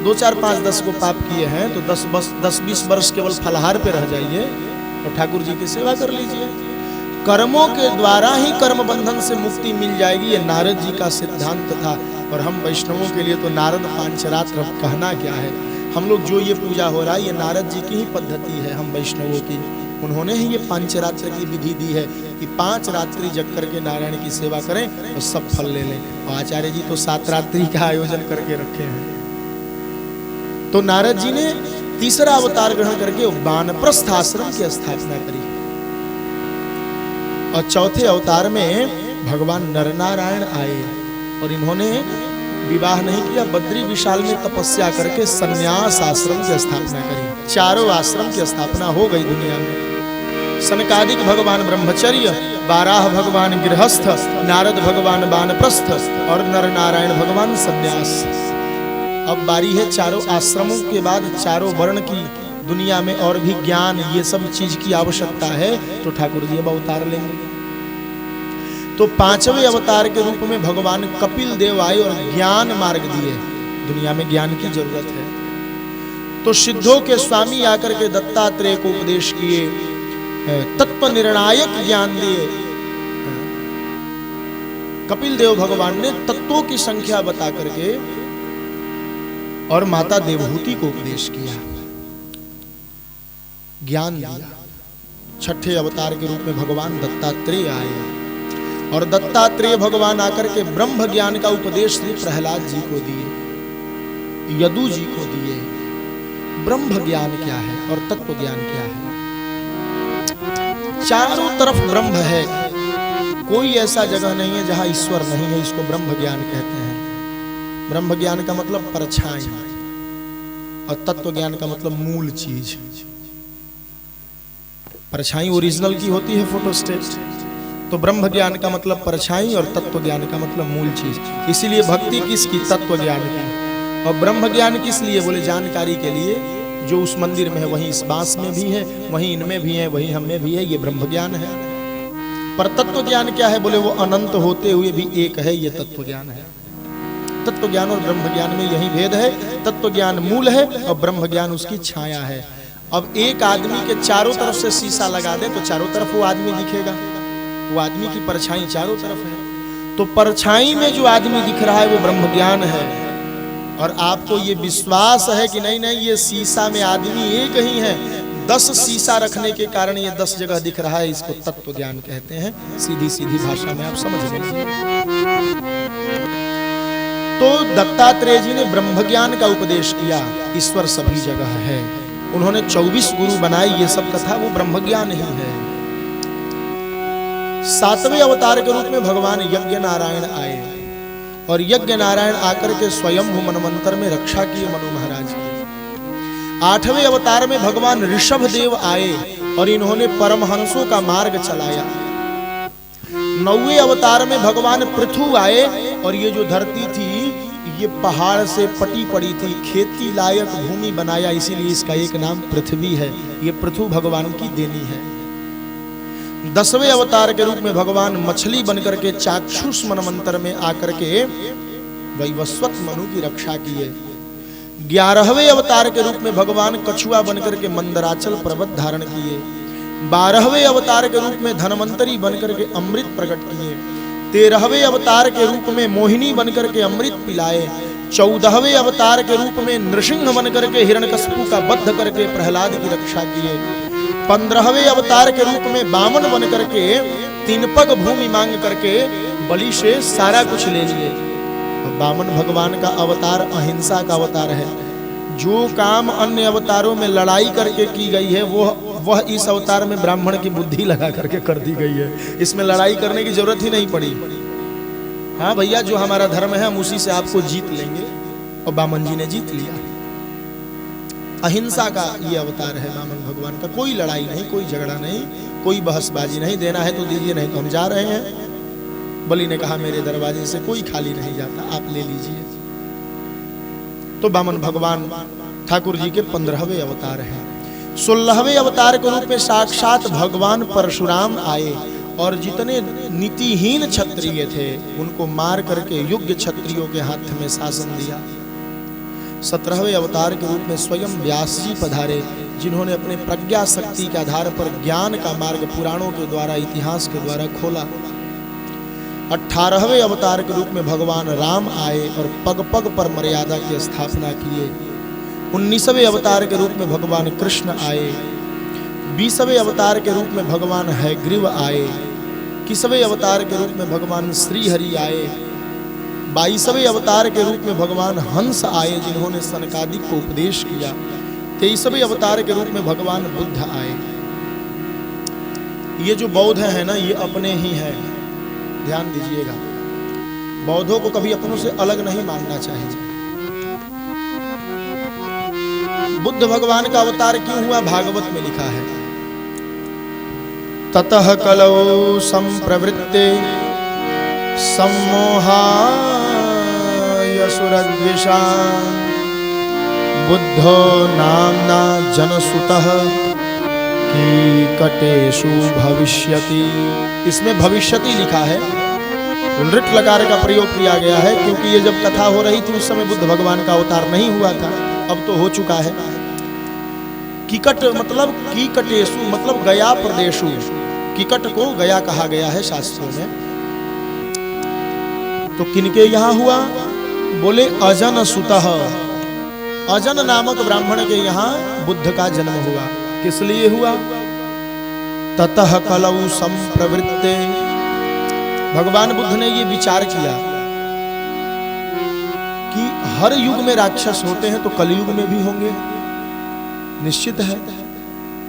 2, 4, 5, 10 को पाप किए हैं तो 10-20 वर्ष केवल फलाहार पे रह जाइए और ठाकुर जी की सेवा कर लीजिए। कर्मों के द्वारा ही कर्म बंधन से मुक्ति मिल जाएगी, ये नारद जी का सिद्धांत था। और हम वैष्णवों के लिए तो नारद पांचरात्र कहना क्या है। हम लोग जो ये पूजा हो रहा है ये नारद जी की ही पद्धति है, हम वैष्णवों की। उन्होंने ही ये पांचरात्र की विधि दी है कि 5 रात्रि जग करके नारायण की सेवा करें और सब फल ले लें। और आचार्य जी तो 7 रात्रि का आयोजन करके रखे हैं। तो नारद जी ने तीसरा अवतार ग्रहण करके वानप्रस्थ आश्रम की स्थापना करी। और चौथे अवतार में भगवान नरनारायण आए और इन्होंने विवाह नहीं किया, बद्री विशाल में तपस्या करके संन्यास आश्रम की स्थापना करी। चारों आश्रम की स्थापना हो गई दुनिया में। सनकादिक भगवान ब्रह्मचर्य, बाराह भगवान गृहस्थ, नारद भगवान वानप्रस्थ और नर नारायण भगवान संन्यास। अब बारी है चारों आश्रमों के बाद चारों वर्ण की। दुनिया में और भी ज्ञान ये सब चीज की आवश्यकता है तो ठाकुर जी अब अवतार लेंगे। तो पांचवें अवतार के रूप में भगवान कपिल देव आए और ज्ञान मार्ग दिए। दुनिया में ज्ञान की जरूरत है तो सिद्धों के स्वामी आकर के दत्तात्रेय को उपदेश किए, तत्व निर्णायक ज्ञान दिए। कपिल देव भगवान ने तत्वों की संख्या बता करके और माता देवहूति को उपदेश किया, ज्ञान दिया। छठे अवतार के रूप में भगवान दत्तात्रेय आए और दत्तात्रेय भगवान आकर के ब्रह्म ज्ञान का उपदेश श्री प्रहलाद जी को दिए, यदु जी को दिए। ब्रह्म ज्ञान क्या है और तत्व ज्ञान क्या है? चारों तरफ ब्रह्म है, कोई ऐसा जगह नहीं है जहां ईश्वर नहीं है। इसको ब्रह्म ज्ञान कहते हैं। ब्रह्म ज्ञान का मतलब परछाई और तत्व ज्ञान का मतलब मूल चीज। परछाई ओरिजिनल की होती है, फोटोस्टेट, तो ब्रह्म ज्ञान का मतलब परछाई और तत्व ज्ञान का मतलब मूल चीज। इसीलिए भक्ति किसकी? तत्व ज्ञान की। और ब्रह्म ज्ञान किस लिए? बोले जानकारी के लिए। जो उस मंदिर में है वहीं इस बांस में भी है, वहीं इनमें भी है, वहीं हम में भी है, ये ब्रह्म ज्ञान है। पर तत्व ज्ञान क्या है? बोले वो अनंत होते हुए भी एक है, ये तत्व ज्ञान है। तत्व ज्ञान और ब्रह्म ज्ञान में यही भेद है। तत्व ज्ञान मूल है और ब्रह्म ज्ञान उसकी छाया है। अब एक आदमी के चारों तरफ से शीशा लगा दे तो चारों तरफ वो आदमी दिखेगा, वो आदमी की परछाई चारों तरफ है। तो परछाई में जो आदमी दिख रहा है वो ब्रह्म ज्ञान है। और आपको ये विश्वास है कि नहीं नहीं ये शीशा में आदमी एक ही है, 10 शीशा रखने के कारण ये 10 जगह दिख रहा है, इसको तत्व ज्ञान कहते हैं। सीधी सीधी भाषा में आप समझ लीजिए। तो दत्तात्रेय जी ने ब्रह्म ज्ञान का उपदेश किया। ईश्वर सभी जगह है। उन्होंने 24 गुरु बनाए, ये सब कथा वो ब्रह्म ज्ञान ही है। 7वें अवतार के रूप में भगवान यज्ञ नारायण आए और यज्ञ नारायण आकर के स्वयं मनवंतर में रक्षा किए मनु महाराज की। 8वें अवतार में भगवान ऋषभ देव आए और इन्होंने परमहंसों का मार्ग चलाया। 9वें अवतार में भगवान पृथु आए और ये जो धरती थी ये पहाड़ से पटी पड़ी थी, खेती लायक भूमि बनाया, इसीलिए इसका एक नाम पृथ्वी है। ये पृथु भगवान की देनी है। 10वें अवतार के रूप में भगवान मछली बनकर के चाक्षुष मनवंतर में आकर के वैवस्वत मनु की रक्षा किए। 11वें अवतार के रूप में भगवान कछुआ बनकर के मंदराचल पर्वत धारण किए। 12वें अवतार के रूप में धनवंतरी बनकर के अमृत प्रकट किए। 13वें अवतार के रूप में मोहिनी बनकर के अमृत पिलाए। 14वें अवतार के रूप में नृसिंह बनकर के हिरण्यकशिपु का वध करके प्रहलाद की रक्षा किए। 15वें अवतार के रूप में बामन बनकर के 3 पग भूमि मांग करके बलि से सारा कुछ ले लिए। बामन भगवान का अवतार अहिंसा का अवतार है। जो काम अन्य अवतारों में लड़ाई करके की गई है वह इस अवतार में ब्राह्मण की बुद्धि लगा करके कर दी गई है। इसमें लड़ाई करने की जरूरत ही नहीं पड़ी। हाँ भैया, जो हमारा धर्म है हम उसी से आपको जीत लेंगे, और बामन जी ने जीत लिया। अहिंसा का ये अवतार है बामन भगवान का। कोई लड़ाई नहीं, कोई झगड़ा नहीं, कोई बहसबाजी नहीं। देना है तो दीजिए, नहीं तो हम जा रहे हैं। बलि ने कहा मेरे दरवाजे से कोई खाली नहीं जाता, आप ले लीजिए। तो बामन भगवान ठाकुर जी के 15वें अवतार हैं। 16वें अवतार के रूप में साक्षात भगवान परशुराम आए और जितने नीतिहीन क्षत्रिय थे उनको मार करके योग्य क्षत्रियों के हाथ में शासन दिया। 17वें अवतार के रूप में स्वयं व्यास जी पधारे, जिन्होंने अपने प्रज्ञा शक्ति के आधार पर ज्ञान का मार्ग पुराणों के द्वारा, इतिहास के द्वारा खोला। 18वें अवतार के रूप में भगवान राम आए और पग पग पर मर्यादा की स्थापना किए। 19वें अवतार के रूप में भगवान कृष्ण आए। 20वें अवतार के रूप में भगवान हयग्रीव आए। 21वें अवतार के रूप में भगवान श्री हरि आए। 22वें अवतार के रूप में भगवान हंस आए, जिन्होंने सनकादिक को उपदेश किया। 23वें अवतार के रूप में भगवान बुद्ध आए। ये जो बौद्ध है ना, ये अपने ही हैं, ध्यान दीजिएगा। बौद्धों को कभी अपनों से अलग नहीं मानना चाहिए। बुद्ध भगवान का अवतार क्यों हुआ, भागवत में लिखा है, ततः कलौ संप्रवृत्ते सम्मोहाय सुरद्विषा बुद्धो नाम्ना जनसुतः कीकटेषु भविष्यति। इसमें भविष्यति लिखा है, लृट लकार का प्रयोग किया गया है, क्योंकि ये जब कथा हो रही थी उस समय बुद्ध भगवान का अवतार नहीं हुआ था, अब तो हो चुका है। कीकट मतलब कीकटेषु मतलब गया प्रदेशु, कीकट को गया कहा गया है शास्त्रों में। तो किनके यहाँ हुआ, बोले अजन सुतः, अजन नामक ब्राह्मण के यहाँ बुद्ध का जन्म हुआ। किस लिए हुआ, ततः कलौ संप्रवृत्ते, भगवान बुद्ध ने ये विचार किया कि हर युग में राक्षस होते हैं तो कलयुग में भी होंगे, निश्चित है,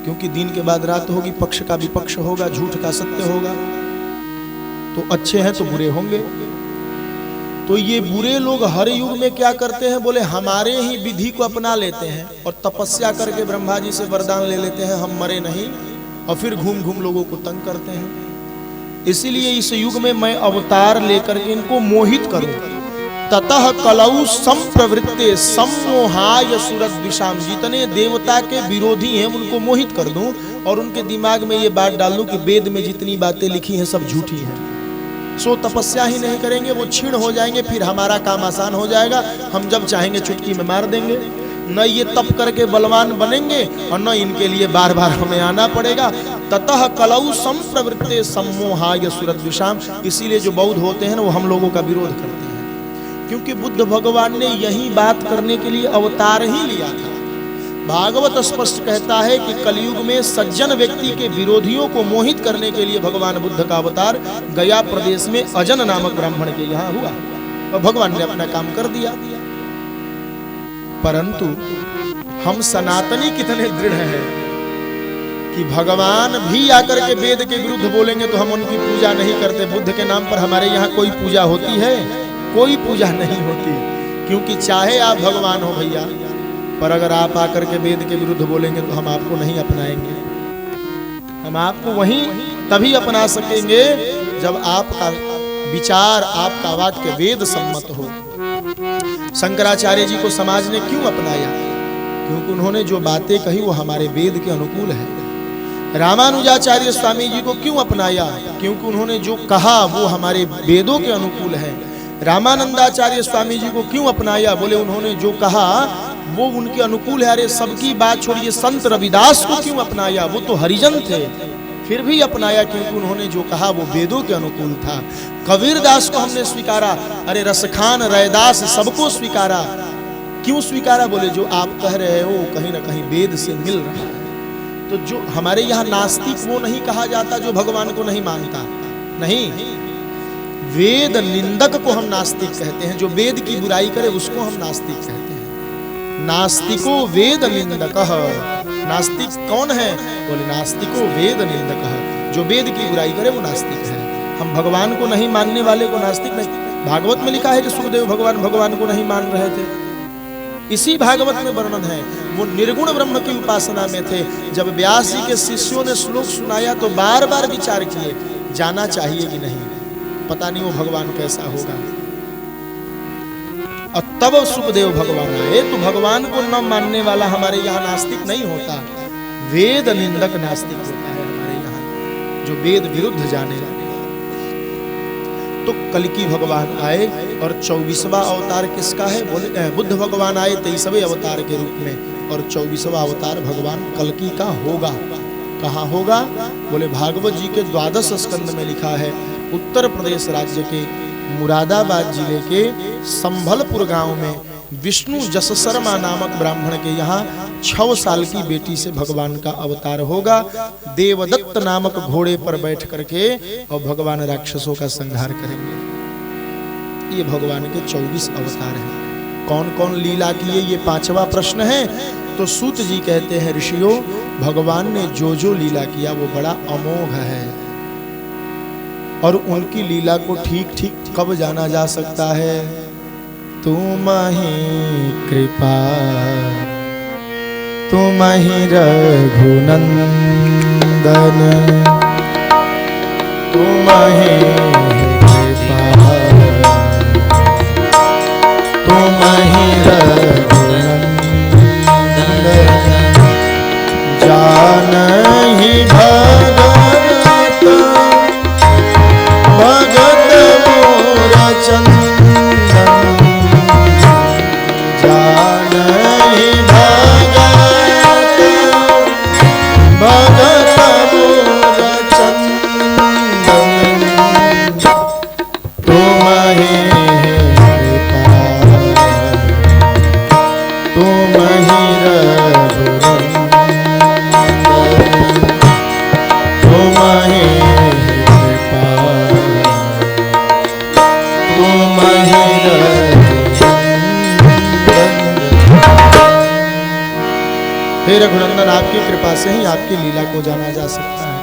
क्योंकि दिन के बाद रात होगी, पक्ष का विपक्ष होगा, झूठ का सत्य होगा, तो अच्छे हैं तो बुरे होंगे। तो ये बुरे लोग हर युग में क्या करते हैं, बोले हमारे ही विधि को अपना लेते हैं और तपस्या करके ब्रह्मा जी से वरदान ले लेते हैं हम मरे नहीं, और फिर घूम घूम लोगों को तंग करते हैं। इसीलिए इस युग में मैं अवतार लेकर के इनको मोहित करूं। ततः कलौ संप्रवृत्ते सम्मोहाय सुरद्विषाम, जितने देवता के विरोधी हैं उनको मोहित कर दूं और उनके दिमाग में ये बात डाल दूं कि वेद में जितनी बातें लिखी हैं सब झूठी हैं। सो तपस्या ही नहीं करेंगे, वो क्षीण हो जाएंगे, फिर हमारा काम आसान हो जाएगा, हम जब चाहेंगे चुटकी में मार देंगे। न ये तप करके बलवान बनेंगे और न इनके लिए बार बार हमें आना पड़ेगा। ततः कलौ संप्रवृत्ते सम्मोहाय सुरद्विषाम, इसीलिए जो बौद्ध होते हैं ना वो हम लोगों का विरोध करते हैं, क्योंकि बुद्ध भगवान ने यही बात करने के लिए अवतार ही लिया था। भागवत स्पष्ट कहता है कि कलयुग में सज्जन व्यक्ति के विरोधियों को मोहित करने के लिए भगवान बुद्ध का अवतार गया प्रदेश में अजन नामक ब्राह्मण के यहाँ हुआ और भगवान ने अपना काम कर दिया। परंतु हम सनातनी कितने दृढ़ हैं कि भगवान भी आकर के वेद के विरुद्ध बोलेंगे तो हम उनकी पूजा नहीं करते। बुद्ध के नाम पर हमारे यहाँ कोई पूजा होती है? कोई पूजा नहीं होती, क्योंकि चाहे आप भगवान हो भैया, पर अगर आप आकर के वेद के विरुद्ध बोलेंगे तो हम आपको नहीं अपनाएंगे। हम आपको वहीं तभी अपना सकेंगे जब आपका विचार, आपका वाक्य वेद सम्मत हो। शंकराचार्य जी को समाज ने क्यों अपनाया? क्योंकि उन्होंने जो बातें कही वो हमारे वेद के अनुकूल है। रामानुजाचार्य स्वामी जी को क्यों अपनाया? क्योंकि उन्होंने जो कहा वो हमारे वेदों के अनुकूल है। रामानंदाचार्य स्वामी जी को क्यों अपनाया? बोले उन्होंने जो कहा वो उनके अनुकूल है। अरे सबकी बात छोड़िए, संत रविदास को क्यों अपनाया? वो तो हरिजन थे, फिर भी अपनाया क्योंकि उन्होंने जो कहा वो वेदों के अनुकूल था। कबीरदास को हमने स्वीकारा, अरे रसखान रैदास सबको स्वीकारा। क्यों स्वीकारा? बोले जो आप कह रहे हो कहीं ना कहीं वेद से मिल रहा है। तो जो हमारे यहाँ नास्तिक वो नहीं कहा जाता जो भगवान को नहीं मानता, नहीं, वेद निंदक को हम नास्तिक कहते हैं। जो वेद की बुराई करे उसको हम नास्तिक कहते हैं। नास्तिको वेद निंदक। नास्तिक कौन है? बोले नास्तिको वेद निंदक, जो वेद की बुराई करे वो नास्तिक है। हम भगवान को नहीं मानने वाले को नास्तिक नहीं। भागवत में लिखा है कि सुखदेव भगवान को नहीं मान रहे थे, इसी भागवत में वर्णन है। वो निर्गुण ब्रह्म की उपासना में थे। जब व्यास जी के शिष्यों ने श्लोक सुनाया तो बार बार विचार किए, जाना चाहिए कि नहीं, पता नहीं वो भगवान कैसा होगा। और तब सुखदेव भगवान आए। तो भगवान को न मानने वाला हमारे यहाँ नास्तिक नहीं होता, वेद निंदक नास्तिक होता है हमारे यहाँ, जो वेद विरुद्ध जाने लगे। तो कल्कि भगवान आए और 24वां अवतार किसका है? बोले बुद्ध भगवान आए 23वें अवतार के रूप में, और 24वां अवतार भगवान कल्कि का होगा। कहाँ होगा? बोले भागवत जी के 12 स्कंद में लिखा है, उत्तर प्रदेश राज्य के मुरादाबाद जिले के संभलपुर गांव में विष्णु जस शर्मा नामक ब्राह्मण के यहाँ 6 साल की बेटी से भगवान का अवतार होगा। देवदत्त नामक घोड़े पर बैठ करके और भगवान राक्षसों का संहार करेंगे। ये भगवान के 24 अवतार हैं। कौन कौन लीला किए, ये 5वां प्रश्न है। तो सूत जी कहते हैं, ऋषियों, भगवान ने जो जो लीला किया वो बड़ा अमोघ है और उनकी लीला को ठीक ठीक कब जाना जा सकता है? तुम्हीं कृपा, तुम्हीं रघुनंदन, तुम्हीं कृपा, तुम्हीं रघुनंदन, जानहि भगत, भगत मोर चंदन, जानहि भगत, भगत मोर चंदन, तुम्हीं कृपा, तुम्हीं रघुनंदन, तुम्हीं कृपा, तुम्हीं रघुनंदन। हे रघुनंदन, आपकी कृपा से ही आपकी लीला को जाना जा सकता है।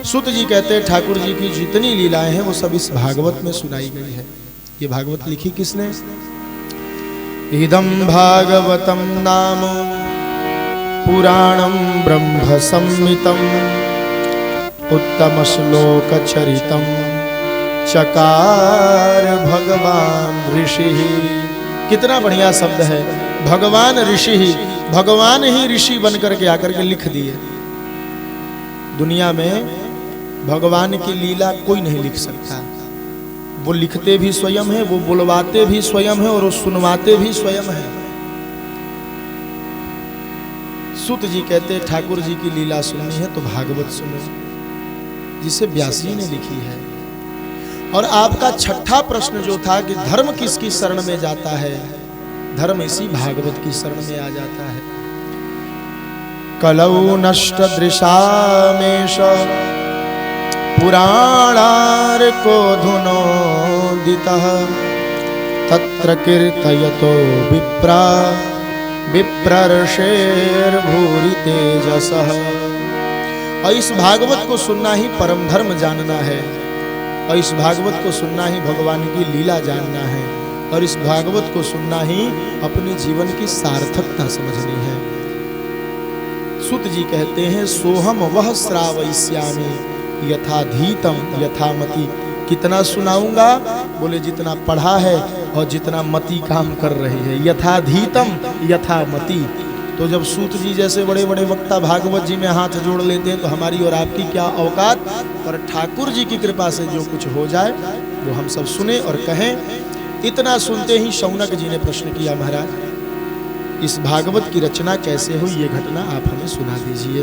सुत जी कहते हैं ठाकुर जी की जितनी लीलाएं हैं वो सब इस भागवत में सुनाई गई है। ये भागवत लिखी किसने? इदं भागवतम नाम पुराणं ब्रह्म संहितं, उत्तम श्लोक चरितं चकार भगवान ऋषि। कितना बढ़िया शब्द है, भगवान ऋषि। भगवान ही ऋषि बनकर के आकर के लिख दिए। दुनिया में भगवान की लीला कोई नहीं लिख सकता। वो लिखते भी स्वयं है, वो बुलवाते भी स्वयं है और वो सुनवाते भी स्वयं है। सुत जी कहते ठाकुर जी की लीला सुननी है तो भागवत सुनो, जिसे व्यासी ने लिखी है। और आपका छठा प्रश्न जो था कि धर्म किसकी शरण में जाता है, धर्म इसी भागवत की शरण में आ जाता है। कलौ नष्ट दृशामेश पुराणार्को धुनोदितः, तत्र कीर्तयतो विप्रा विप्रर्षेर्भूरि तेजसः। और इस भागवत को सुनना ही परम धर्म जानना है, और इस भागवत को सुनना ही भगवान की लीला जानना है, और इस भागवत को सुनना ही अपने जीवन की सार्थकता समझनी है। सुत जी कहते हैं सोहम वह श्रावयिष्यामि यथाधीतम यथामति। कितना सुनाऊंगा? बोले जितना पढ़ा है और जितना मति काम कर रही है। यथाधीतम यथामति। तो जब सूत जी जैसे बड़े बड़े वक्ता भागवत जी में हाथ जोड़ लेते हैं तो हमारी और आपकी क्या औकात। पर ठाकुर जी की कृपा से जो कुछ हो जाए वो हम सब सुने और कहें। इतना सुनते ही शौनक जी ने प्रश्न किया, महाराज इस भागवत की रचना कैसे हुई, ये घटना आप हमें सुना दीजिए।